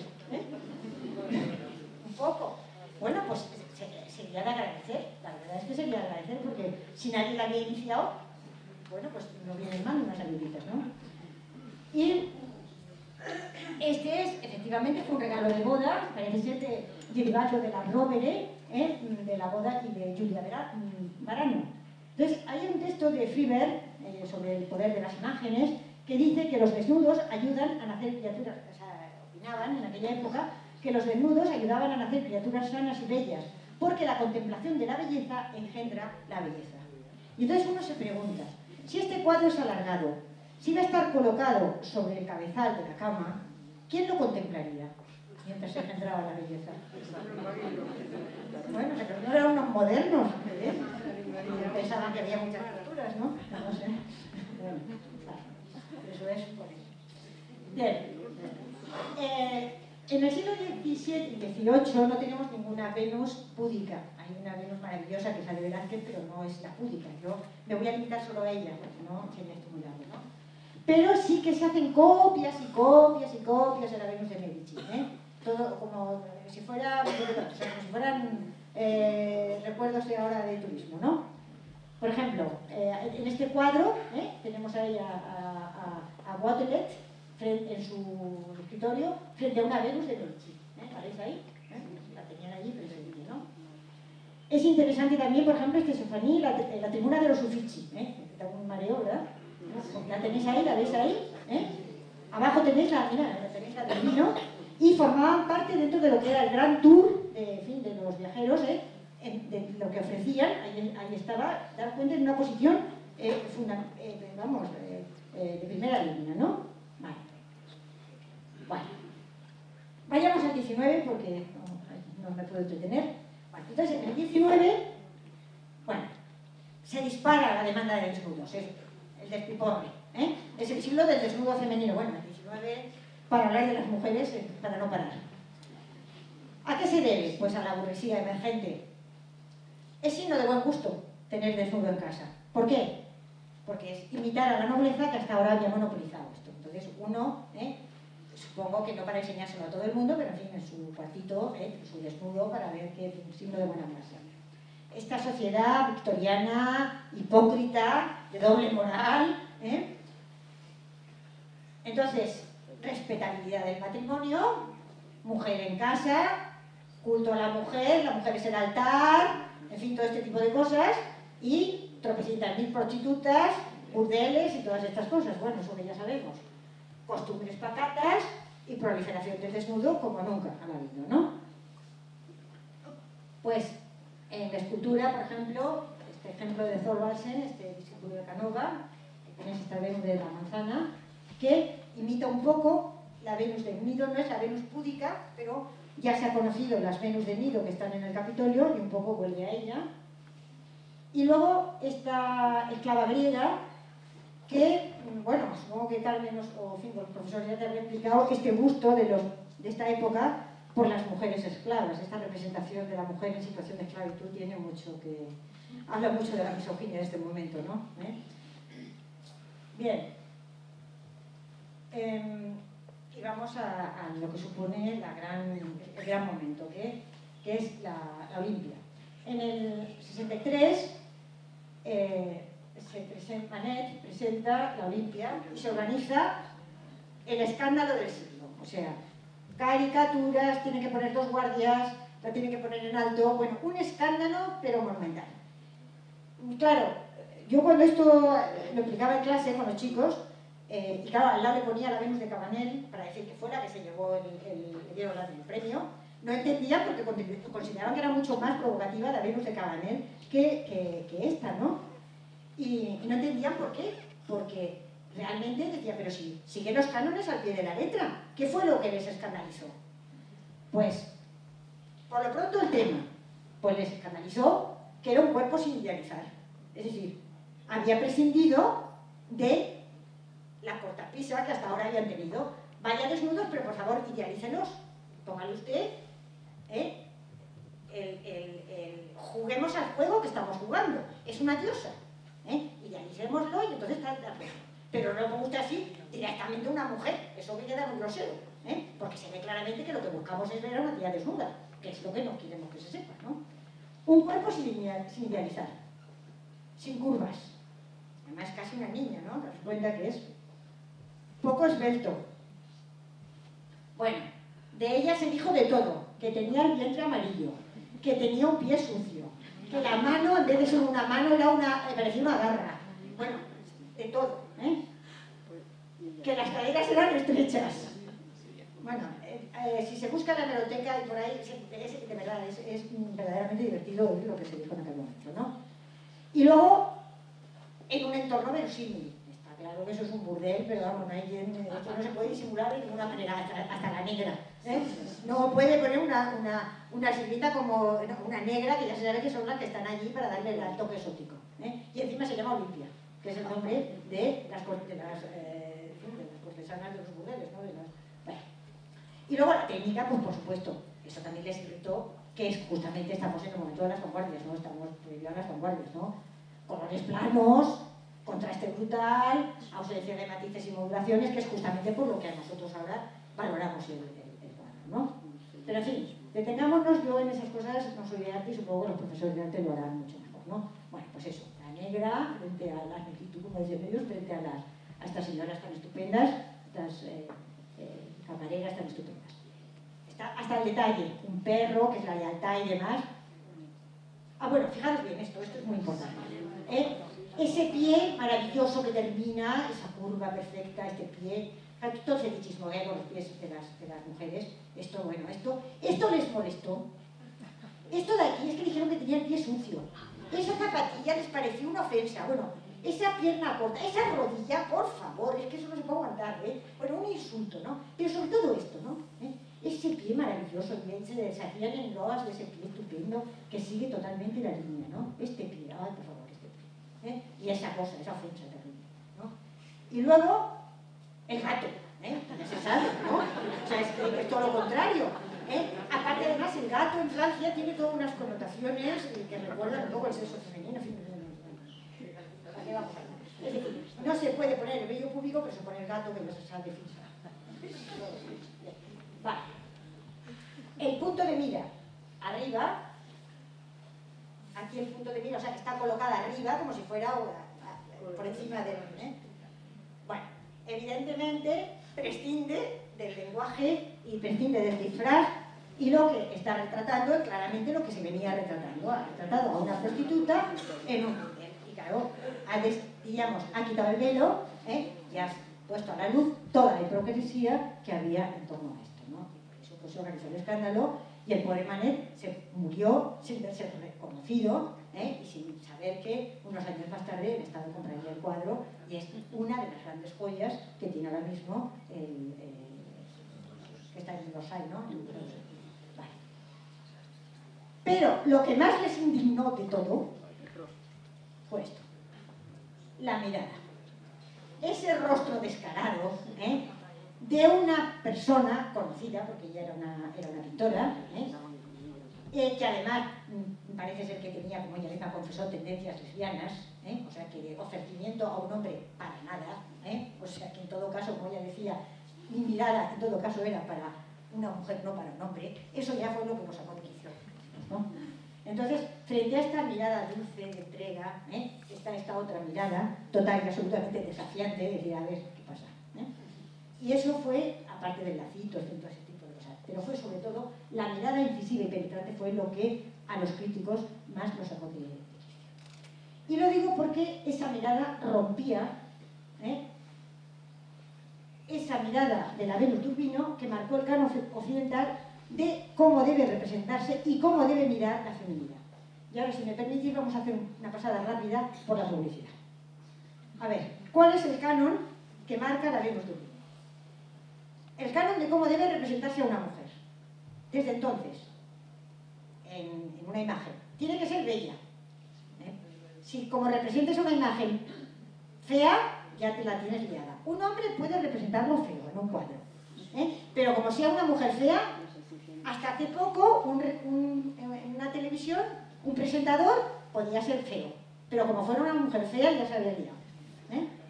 un poco. Bueno, pues sería de agradecer, la verdad es que sería de agradecer, porque si nadie la había iniciado, bueno, pues no vienen mal unas ayuditas, ¿no? Y este es, efectivamente, fue un regalo de boda, parece ser derivado de la Rovere, de la boda y de Julia Varano. Entonces, hay un texto de Friber sobre el poder de las imágenes que dice que los desnudos ayudan a nacer criaturas, o sea, opinaban en aquella época que los desnudos ayudaban a nacer criaturas sanas y bellas, porque la contemplación de la belleza engendra la belleza. Y entonces uno se pregunta, si este cuadro es alargado, si va a estar colocado sobre el cabezal de la cama, ¿quién lo contemplaría mientras se engendraba la belleza? Bueno, pero no eran unos modernos, pensaban que había muchas culturas, ¿no? No sé. Bueno, eso es por eso. Bien. En el siglo XVII y XVIII no tenemos ninguna Venus púdica. Hay una Venus maravillosa que sale delante, pero no es la púdica. Yo me voy a limitar solo a ella, porque no tiene esto muy largo, ¿no? Pero sí que se hacen copias y copias y copias de la Venus de Medici, todo como si fuera, o sea, como si fueran recuerdos de ahora de turismo, ¿no? Por ejemplo, en este cuadro tenemos ahí a Watelet en su escritorio frente a una Venus de Medici. ¿La veis ahí? La tenían allí presente, ¿no? Es interesante también, por ejemplo, Stephanie, la tribuna de los Uffizi, da un mareo, ¿verdad? La tenéis ahí, la veis ahí, abajo tenéis la del vino, y formaban parte dentro de lo que era el gran tour de los viajeros, de lo que ofrecían. Ahí estaba, dar cuenta en una posición de primera línea, ¿no? Vale. Bueno, vayamos al 19 porque no me puedo entretener. Bueno, entonces en el 19, bueno, se dispara la demanda de desnudos, el despiporre, es el siglo del desnudo femenino. Bueno, el 19, para hablar de las mujeres, para no parar. ¿A qué se debe? Pues a la burguesía emergente. Es signo de buen gusto tener desnudo en casa. ¿Por qué? Porque es imitar a la nobleza que hasta ahora había monopolizado esto. Entonces uno, supongo que no para enseñárselo a todo el mundo, pero en fin, en su cuartito, su desnudo, para ver que es un signo de buena clase. Esta sociedad victoriana, hipócrita, de doble moral, Entonces, respetabilidad del matrimonio, mujer en casa, culto a la mujer es el altar, en fin, todo este tipo de cosas, y tropecientas mil prostitutas, burdeles y todas estas cosas. Bueno, eso que ya sabemos. Costumbres pacatas y proliferación del desnudo como nunca han habido, ¿no? Pues en la escultura, por ejemplo, este ejemplo de Thorvaldsen, este discípulo de Canova, tenéis esta Venus de la manzana, que imita un poco la Venus del Nido. No es la Venus púdica, pero ya se ha conocido las Venus del Nido que están en el Capitolio y un poco vuelve a ella. Y luego esta esclava griega que, bueno, supongo que Carmen o en fin, los profesores ya te han explicado este gusto de esta época por las mujeres esclavas. Esta representación de la mujer en situación de esclavitud tiene mucho que... habla mucho de la misoginia de este momento, ¿no? Bien. Y vamos a lo que supone el gran momento, que es la Olimpia. En el 63 Manet presenta la Olimpia y se organiza el escándalo del siglo. O sea, caricaturas, tiene que poner 2 guardias, la tiene que poner en alto. Bueno, un escándalo, pero monumental. Claro, yo cuando esto lo explicaba en clase con los chicos, y claro, al lado le ponía la Venus de Cabanel para decir que fue la que se llevó le dieron el premio, no entendían porque consideraban que era mucho más provocativa la Venus de Cabanel que esta, ¿no? Y no entendían por qué, porque realmente decía, pero si sigue los cánones al pie de la letra, ¿qué fue lo que les escandalizó? Pues, por lo pronto el tema, pues les escandalizó que era un cuerpo sin idealizar. Es decir, había prescindido de la cortapisa que hasta ahora habían tenido. Vaya desnudos, pero por favor, idealícenos. Póngale usted, juguemos al juego que estamos jugando. Es una diosa. Idealicémoslo y entonces está de acuerdo. Pero no me gusta así directamente una mujer. Eso me queda muy grosero. Porque se ve claramente que lo que buscamos es ver a una tía desnuda, que es lo que no queremos que se sepa, ¿no? Un cuerpo sin idealizar, sin curvas. Además, casi una niña, ¿no? Te das cuenta que es poco esbelto. Bueno, de ella se dijo de todo, que tenía el vientre amarillo, que tenía un pie sucio, que la mano, en vez de ser una mano, parecía una garra. Bueno, de todo, que las caderas eran estrechas. Bueno, si se busca la hemeroteca y por ahí, de verdad, es verdaderamente divertido oír lo que se dijo en aquel momento, ¿no? Y luego, en un entorno verosímil. Está claro que eso es un burdel, pero vamos, esto no se puede disimular de ninguna manera, hasta la negra. No puede poner una sirvienta como una negra, que ya se sabe que son las que están allí para darle el toque exótico. Y encima se llama Olimpia, que es el nombre de las cortesanas de los burdeles, ¿no? Y luego la técnica, pues por supuesto, eso también les irritó, que es justamente estamos en el momento de las vanguardias, ¿no? Estamos viviendo las vanguardias, ¿no? Colores planos, contraste brutal, ausencia de matices y modulaciones, que es justamente por lo que a nosotros ahora valoramos el cuadro, ¿no? Pero en fin, detengámonos, yo en esas cosas no soy de arte y supongo que los profesores de arte lo harán mucho mejor, ¿no? Bueno, pues eso, la negra frente a las negritud, como dice Medios, frente a estas señoras tan estupendas, estas camareras tan estupendas. Está hasta el detalle, un perro, que es la lealtad y demás. Ah, bueno, fijaros bien esto es muy importante. Ese pie maravilloso que termina, esa curva perfecta, este pie, todo el fetichismo con los pies de las mujeres, esto les molestó. Esto de aquí es que dijeron que tenía el pie sucio. Esa zapatilla les pareció una ofensa. Bueno, esa pierna corta, esa rodilla, por favor, es que eso no se puede aguantar, Bueno, un insulto, ¿no? Pero sobre todo esto, ¿no? Ese pie maravilloso, que se deshacían en loas de ese pie estupendo, que sigue totalmente la línea, ¿no? Este pie, ay, por favor, este pie. Y esa cosa, esa ofensa terrible, ¿no? Y luego, el gato, ya se sabe, ¿no? O sea, es todo lo contrario. Aparte, además, el gato en Francia tiene todas unas connotaciones que recuerdan un poco el sexo femenino. ¿Qué vamos a hacer? Es decir, no se puede poner el vello público, pero se pone el gato que no se sabe fijar. Vale. El punto de mira, arriba, aquí el punto de mira, o sea que está colocada arriba como si fuera por encima del... Bueno, evidentemente prescinde del lenguaje y prescinde del disfraz, y lo que está retratando es claramente lo que se venía retratando. Ha retratado a una prostituta en un burdel. Y claro, ha quitado el velo y ha puesto a la luz toda la hipocresía que había en torno a esto, ¿no? Por eso pues, se organizó el escándalo y el pobre Manet se murió sin verse reconocido y sin saber que unos años más tarde el Estado compraría el cuadro, y es una de las grandes joyas que tiene ahora mismo que está en Versailles, ¿no? Vale. Pero lo que más les indignó de todo fue esto: la mirada. Ese rostro descarado de una persona conocida, porque ella era una pintora, que además parece ser que tenía, como ella misma confesó, tendencias lesbianas, o sea que ofrecimiento a un hombre para nada, o sea que en todo caso, como ella decía, mi mirada en todo caso era para una mujer, no para un hombre. Eso ya fue lo que nos aconteció, ¿no? Entonces, frente a esta mirada dulce de entrega, está esta otra mirada, total y absolutamente desafiante, de decir, a ver qué pasa. Y eso fue, aparte del lacito, todo ese tipo de cosas, pero fue sobre todo la mirada incisiva y penetrante, fue lo que a los críticos más nos sacó de quicio. Y lo digo porque esa mirada rompía esa mirada de la Venus Turbino que marcó el canon occidental de cómo debe representarse y cómo debe mirar la feminidad. Y ahora, si me permitís, vamos a hacer una pasada rápida por la publicidad. A ver, ¿cuál es el canon que marca la Venus de Milo. El canon de cómo debe representarse a una mujer. Desde entonces, en una imagen. Tiene que ser bella. Si como representes una imagen fea, ya te la tienes liada. Un hombre puede representarlo feo en un cuadro. Pero como sea una mujer fea, hasta hace poco en una televisión un presentador podía ser feo. Pero como fuera una mujer fea, ya se había liado.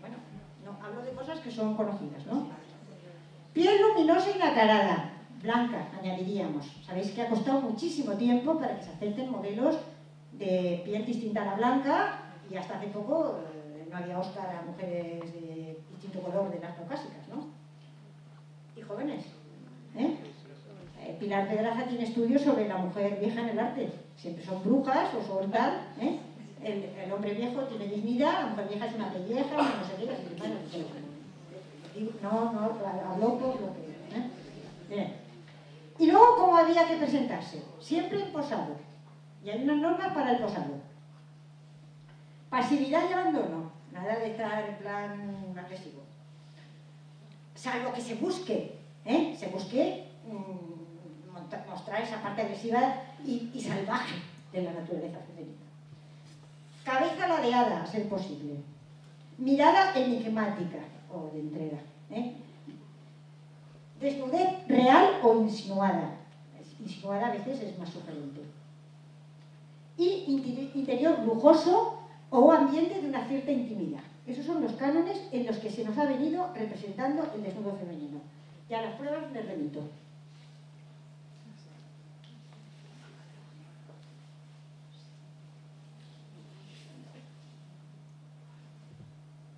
Bueno, no, hablo de cosas que son conocidas, ¿no? Piel luminosa y nacarada, blanca, añadiríamos. Sabéis que ha costado muchísimo tiempo para que se acepten modelos de piel distinta a la blanca y hasta hace poco no había Oscar a mujeres de distinto color de las caucásicas, ¿no? Y jóvenes. Pilar Pedraza tiene estudios sobre la mujer vieja en el arte. Siempre son brujas o son tal. El hombre viejo tiene dignidad, la mujer vieja es una pelleja, una no sé qué, así que bueno, no, habló por lo que... Bien. Y luego, ¿cómo había que presentarse? Siempre en posado. Y hay unas normas para el posado. Pasividad y abandono. Nada de estar en plan agresivo. Salvo que se busque, mostrar esa parte agresiva y salvaje de la naturaleza femenina. Cabeza ladeada, a ser posible. Mirada enigmática o de entrega. Desnudez real o insinuada. Insinuada a veces es más sugerente. Y interior lujoso o ambiente de una cierta intimidad. Esos son los cánones en los que se nos ha venido representando el desnudo femenino. Y a las pruebas me remito.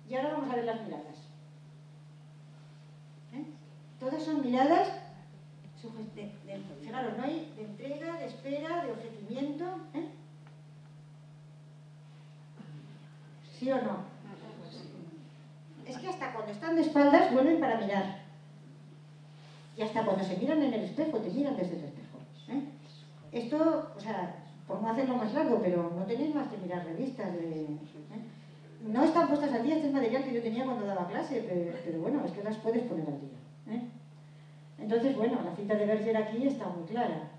Y ahora vamos a ver las miradas. Todas son miradas, fijaros, no hay de entrega, de espera, de ofrecimiento. ¿Sí o no? Es que hasta cuando están de espaldas vuelven para mirar. Y hasta cuando se miran en el espejo, te miran desde el espejo. Esto, o sea, por no hacerlo más largo, pero no tenéis más que mirar revistas. No están puestas al día, este es material que yo tenía cuando daba clase, pero bueno, es que las puedes poner al día. Entonces, bueno, la cita de Berger aquí está muy clara.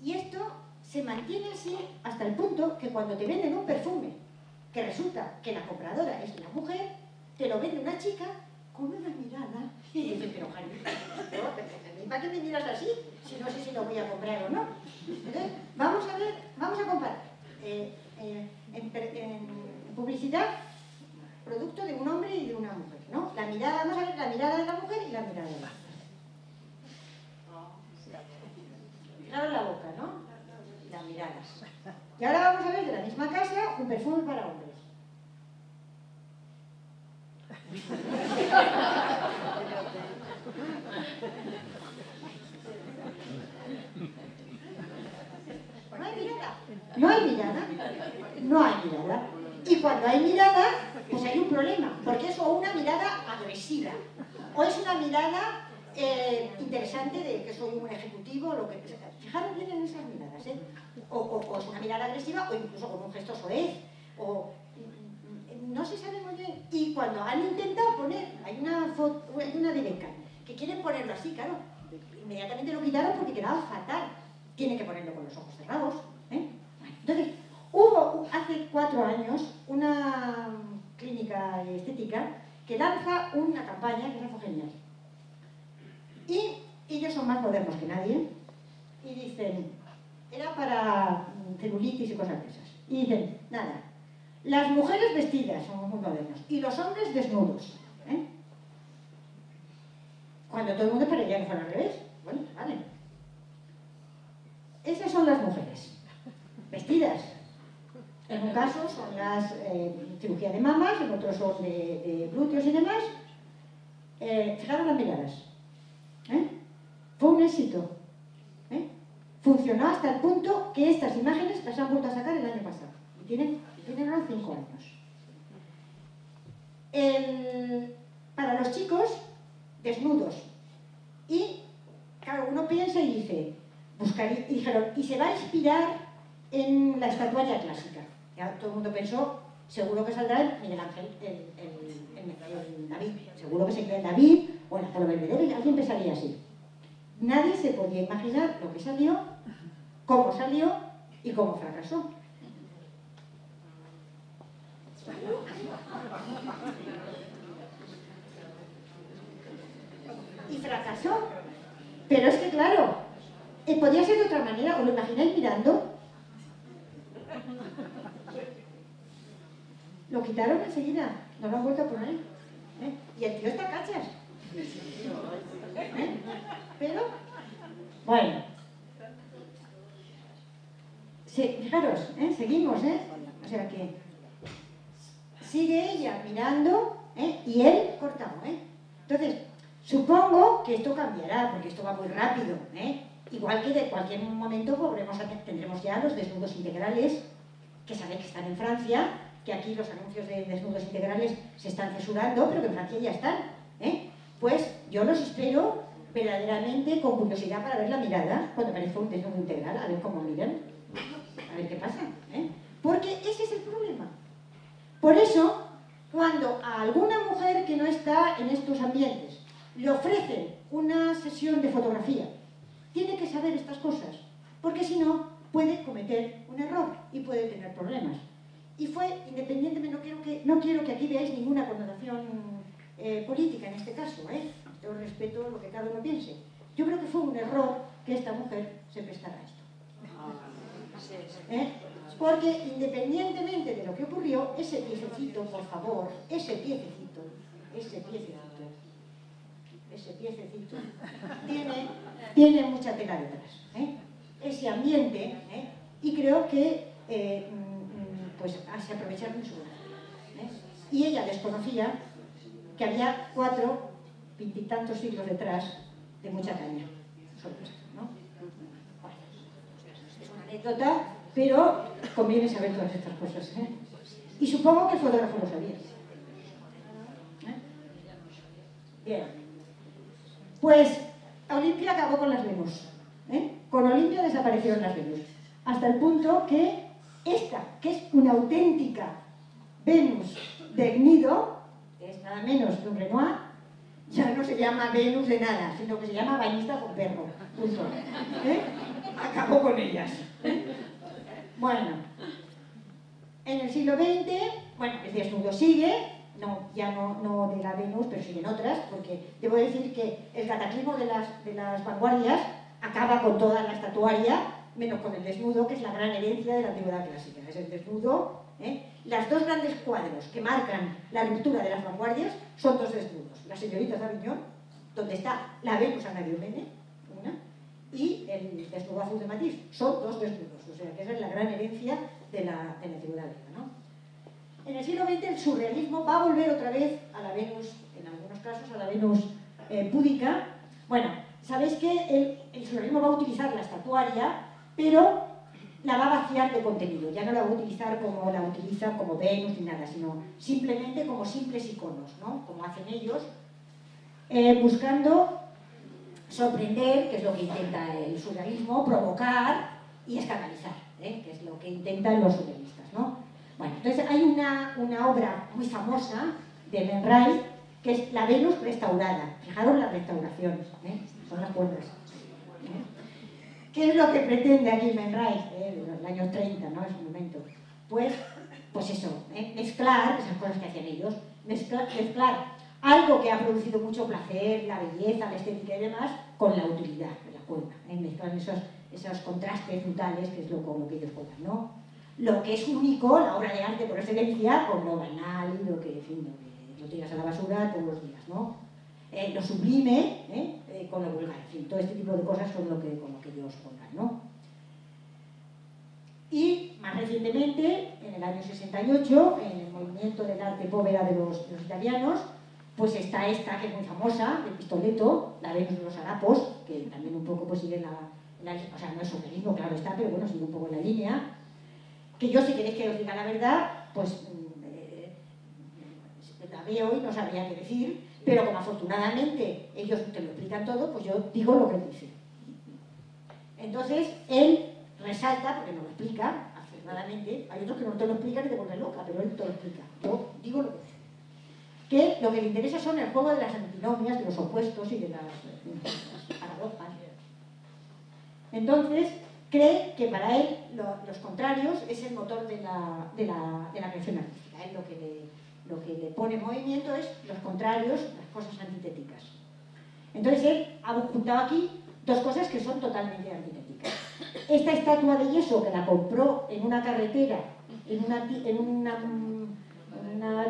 Y esto se mantiene así hasta el punto que cuando te venden un perfume, que resulta que la compradora es una mujer, te lo vende una chica con una mirada y dices, pero Jani, ¿para qué me miras así? Si no sé si lo voy a comprar o no. Entonces, vamos a comparar. En publicidad, producto de un hombre y de una mujer, ¿no? La mirada, vamos a ver la mirada de la mujer y la mirada de la mujer. Fijaros la boca, ¿no? Las miradas. Y ahora vamos a ver de la misma casa un perfume para hombres. ¿No hay mirada? No hay mirada. No hay mirada. Y cuando hay mirada, pues hay un problema. Porque es o una mirada agresiva, o es una mirada interesante de que soy un ejecutivo, lo que sea. Fijaros bien en esas miradas, o es una mirada agresiva, o incluso con un gesto soez, o no se sabe muy bien. Y cuando han intentado poner, hay una de Beckham, que quieren ponerlo así, claro, inmediatamente lo quitaron porque quedaba fatal. Tienen que ponerlo con los ojos cerrados. Entonces, hubo hace 4 años una clínica estética que lanza una campaña que se hace genial. Y ellos son más modernos que nadie y dicen, era para celulitis y cosas de esas. Y dicen, nada, las mujeres vestidas, somos muy modernos, y los hombres desnudos. Cuando todo el mundo esperaría que fuera al revés. Bueno, vale. Esas son las mujeres, vestidas. En un caso son las cirugía de mamas, en otro son de glúteos y demás. Fijaros las miradas. Fue un éxito. Funcionó hasta el punto que estas imágenes las han vuelto a sacar el año pasado. Y tienen ahora 5 años. Para los chicos, desnudos. Y, claro, uno piensa y dice, buscaría, y dijeron, y se va a inspirar en la estatuaria clásica. Ya todo el mundo pensó, seguro que saldrá el Miguel Ángel, el David, seguro que se queda el David, o el Apolo Belvedere, alguien pensaría así. Nadie se podía imaginar lo que salió, cómo salió y cómo fracasó. Y fracasó. Pero es que claro, podría ser de otra manera, ¿os lo imagináis mirando? Lo quitaron enseguida, no lo han vuelto a poner. Y el tío está cachas. Pero, bueno. Sí, fijaros, seguimos, o sea que sigue ella mirando y él cortado, Entonces, supongo que esto cambiará, porque esto va muy rápido, igual que de cualquier momento tendremos ya los desnudos integrales, que sabéis que están en Francia, que aquí los anuncios de desnudos integrales se están censurando, pero que en Francia ya están, Pues yo los espero verdaderamente con curiosidad para ver la mirada cuando aparezca un desnudo integral, a ver cómo miran, a ver qué pasa, porque ese es el problema. Por eso, cuando a alguna mujer que no está en estos ambientes le ofrecen una sesión de fotografía, tiene que saber estas cosas, porque si no, puede cometer un error y puede tener problemas. Y fue, independientemente, no quiero que aquí veáis ninguna connotación política en este caso, yo respeto lo que cada uno piense. Yo creo que fue un error que esta mujer se prestara a esto. Porque independientemente de lo que ocurrió, ese piececito, por favor, ese piececito, tiene mucha tela detrás, ese ambiente, y creo que pues se aprovecharon mucho. Y ella desconocía que había 4 veintitantos siglos detrás de mucha caña, ¿no? Bueno, es una anécdota, pero conviene saber todas estas cosas, Y supongo que el fotógrafo lo sabía. Bien. Pues Olimpia acabó con las Venus. Con Olimpia desaparecieron las Venus. Hasta el punto que esta, que es una auténtica Venus de Gnido, que es nada menos que un Renoir, ya no se llama Venus de nada, sino que se llama bañista con perro. Punto. Acabó con ellas. Bueno, en el siglo XX, bueno, el desnudo sigue, ya no de la Venus, pero siguen otras, porque debo decir que el cataclismo de las vanguardias acaba con toda la estatuaria, menos con el desnudo, que es la gran herencia de la antigüedad clásica. Es el desnudo. Las dos grandes cuadros que marcan la ruptura de las vanguardias son dos desnudos. La señorita de Aviñón, donde está la Venus Anadyomene, una, y el desnudo azul de Matisse. Son dos desnudos. O sea, que esa es la gran herencia de la antigüedad griega, ¿no? En el siglo XX el surrealismo va a volver otra vez a la Venus, en algunos casos a la Venus púdica. Bueno, sabéis que el surrealismo va a utilizar la estatuaria, pero la va a vaciar de contenido. Ya no la va a utilizar como la utiliza como Venus ni nada, sino simplemente como simples iconos, ¿no? Como hacen ellos, buscando sorprender, que es lo que intenta el surrealismo, provocar y escandalizar, que es lo que intentan los surrealistas, ¿no? Bueno, entonces hay una obra muy famosa de Man Ray, que es la Venus restaurada. Fijaros la restauración, son las cuerdas. ¿Qué es lo que pretende aquí Man Ray, de los años 30, ¿no? En su momento? Pues eso, mezclar esas cosas que hacían ellos, mezclar algo que ha producido mucho placer, la belleza, la estética y demás, con la utilidad de la cuerda. Mezclar esos contrastes brutales, que es lo que ellos juegan, ¿no? Lo que es único, la obra de arte por excelencia, con lo banal y lo que lo tiras a la basura todos los días, ¿no? Lo sublime, con lo vulgar, en fin, todo este tipo de cosas son con lo que ellos juegan, ¿no? Y más recientemente, en el año 68, en el movimiento del arte povera de los italianos, pues está esta, que es muy famosa, de Pistoletto, la Venus de los Harapos, que también un poco pues sigue o sea, no es surrealismo, claro está, pero bueno, sigue un poco en la línea, que yo, si queréis que os diga la verdad, pues la veo y no sabría qué decir, pero como afortunadamente ellos te lo explican todo, pues yo digo lo que dicen. Entonces, él resalta, porque nos lo explica, afortunadamente, hay otros que no te lo explican y te ponen loca, pero él te lo explica. Yo digo lo que lo que le interesa son el juego de las antinomias, de los opuestos y de las paradojas. Entonces, cree que para él los contrarios es el motor de la creación artística. Él lo que le pone en movimiento es los contrarios, las cosas antitéticas. Entonces él ha juntado aquí dos cosas que son totalmente antitéticas. Esta estatua de yeso que la compró en una carretera, en una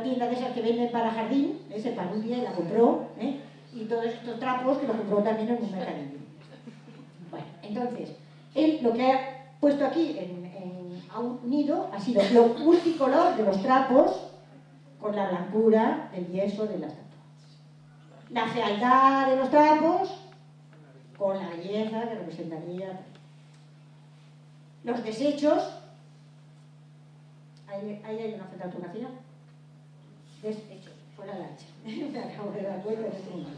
tienda de esas que venden para jardín, ese parudia, y la compró, y todos estos trapos que lo compró también en un mercadillo. Bueno, entonces, él lo que ha puesto aquí ha unido ha sido lo multicolor de los trapos con la blancura del yeso de la estatua. La fealdad de los trapos con la belleza que representaría. Los desechos, ahí hay una fotografía. Desechos, fuera la hacha. Me acabo de dar cuenta de este momento.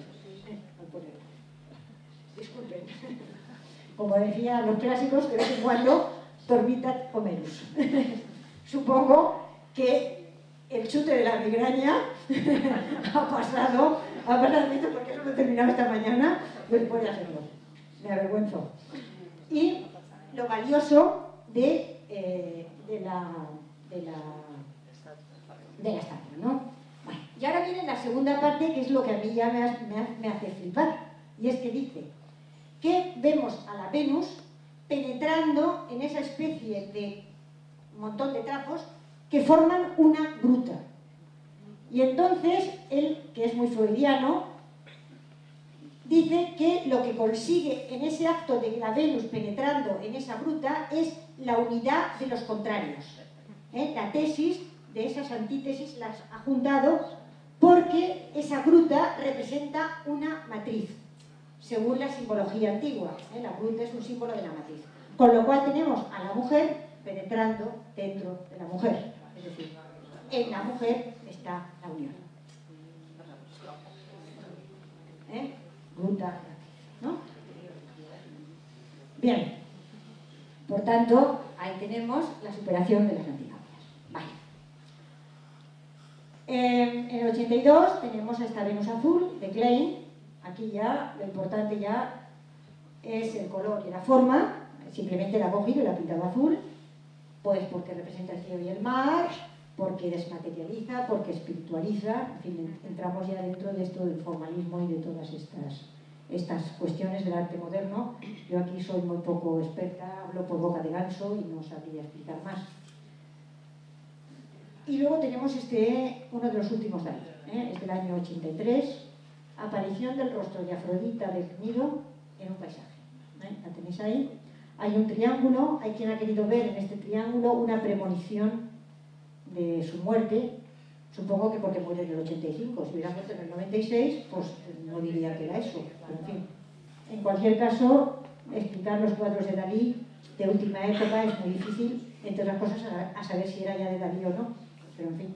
Disculpen. Como decían los clásicos, de vez en cuando, dormita Homerus. Supongo que el chute de la migraña ha pasado porque eso lo he terminado esta mañana, después de hacerlo. Me avergüenzo. Y lo valioso de la estatua, ¿no? Bueno, y ahora viene la segunda parte, que es lo que a mí ya me hace flipar, y es que dice que vemos a la Venus penetrando en esa especie de montón de trapos que forman una gruta. Y entonces él, que es muy freudiano, dice que lo que consigue en ese acto de la Venus penetrando en esa gruta es la unidad de los contrarios. La tesis de esas antítesis las ha juntado porque esa gruta representa una matriz, según la simbología antigua. La gruta es un símbolo de la matriz. Con lo cual tenemos a la mujer penetrando dentro de la mujer. Es decir, en la mujer está la unión. Gruta, ¿no? Bien. Por tanto, ahí tenemos la superación de las antinomias. Vale. En el 82 tenemos a esta Venus azul de Klein. Aquí ya, lo importante ya es el color y la forma. Simplemente la ha cogido y la ha pintado azul. Pues porque representa el cielo y el mar, porque desmaterializa, porque espiritualiza. En fin, entramos ya dentro de esto del formalismo y de todas estas cuestiones del arte moderno. Yo aquí soy muy poco experta, hablo por boca de ganso y no sabría explicar más. Y luego tenemos uno de los últimos Dalí, es del año 83, aparición del rostro de Afrodita del Nido en un paisaje. La tenéis ahí. Hay un triángulo, hay quien ha querido ver en este triángulo una premonición de su muerte. Supongo que porque muere en el 85, si hubiera muerto en el 96, pues no diría que era eso. Pero en fin, en cualquier caso, explicar los cuadros de Dalí de última época es muy difícil, entre otras cosas, a saber si era ya de Dalí o no. Pero en fin.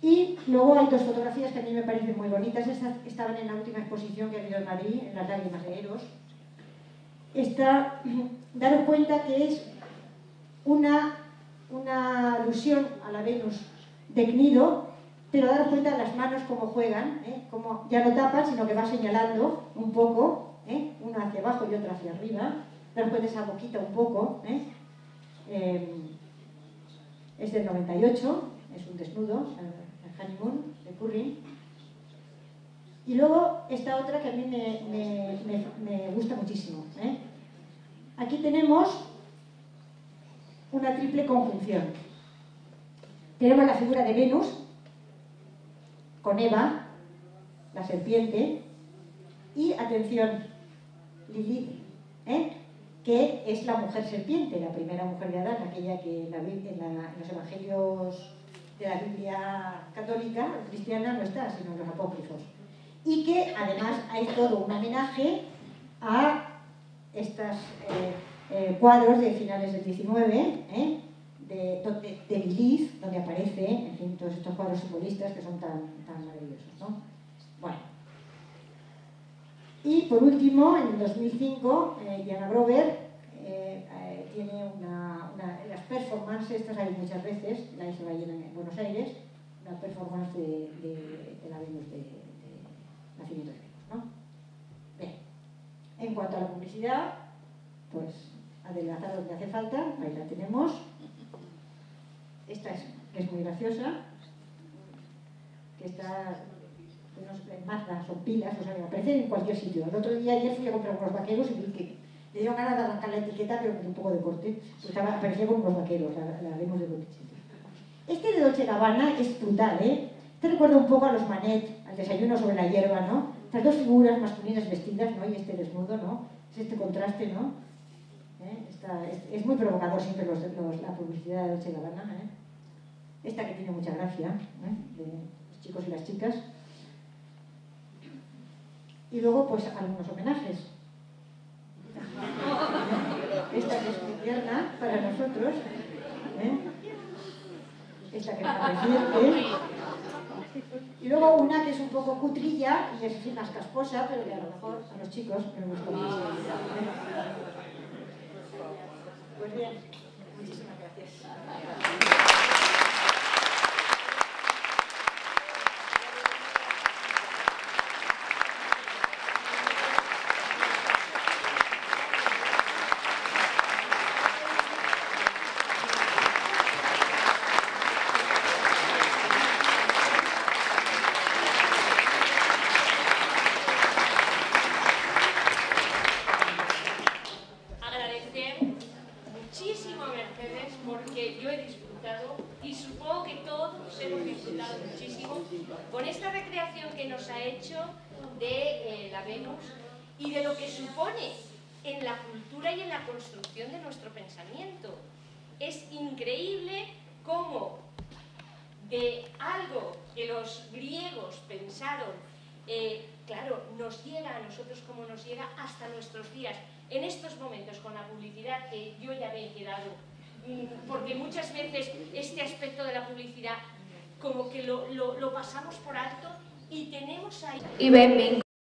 Y luego hay dos fotografías que a mí me parecen muy bonitas. Estas estaban en la última exposición que ha habido en Madrid, en las lágrimas de Eros. Daros cuenta que es una alusión a la Venus de Cnido, pero daros cuenta de las manos cómo juegan, como ya no tapan, sino que va señalando un poco, una hacia abajo y otra hacia arriba. Daros cuenta esa boquita un poco. Es del 98, es un desnudo, el honeymoon de Curry. Y luego esta otra que a mí me gusta muchísimo. Aquí tenemos una triple conjunción. Tenemos la figura de Venus con Eva, la serpiente, y atención, Lilith, que es la mujer serpiente, la primera mujer de Adán, aquella que en los evangelios de la Biblia católica o cristiana no está, sino en los apócrifos. Y que además hay todo un homenaje a estos cuadros de finales del 19, de Lilith, donde aparece, en fin, todos estos cuadros simbolistas que son tan maravillosos, ¿no? Bueno. Y por último, en el 2005, Diana Grover tiene las performances, estas hay muchas veces, la hizo ahí en Buenos Aires, una performance de la Venus de Nacimiento de Venus, ¿no? Bien. En cuanto a la publicidad, pues adelgazar donde hace falta, ahí la tenemos. Esta es muy graciosa, que está, en Mazda, son pilas, o sea, me aparecen en cualquier sitio. El otro día, ayer fui a comprar unos vaqueros y vi que le dio ganas de arrancar la etiqueta, pero con un poco de corte, pues aparecía con unos vaqueros, la Venus de Botticelli. Este de Dolce & Gabbana es brutal, ¿eh? Este recuerda un poco a los Manet, al desayuno sobre la hierba, ¿no? Estas dos figuras masculinas vestidas, ¿no? Y este desnudo, ¿no? Es este contraste, ¿no? Es muy provocador siempre la publicidad de Dolce & Gabbana, ¿eh? Esta que tiene mucha gracia, ¿eh? De los chicos y las chicas. Y luego, pues, algunos homenajes. Esta que es muy tierna para nosotros, ¿eh? Esta que es más reciente. Y luego una que es un poco cutrilla y es así más casposa, pero que a lo mejor a los chicos les gusta más. Pues bien, muchísimas gracias. Muchísimo a Mercedes, porque yo he disfrutado y supongo que todos hemos disfrutado muchísimo con esta recreación que nos ha hecho de la Venus y de lo que supone en la cultura y en la construcción de nuestro pensamiento. Es increíble cómo de algo que los griegos pensaron, claro, nos llega a nosotros como nos llega hasta nuestros días. En estos momentos, con la publicidad, que yo ya me he quedado, porque muchas veces este aspecto de la publicidad como que lo pasamos por alto y tenemos ahí...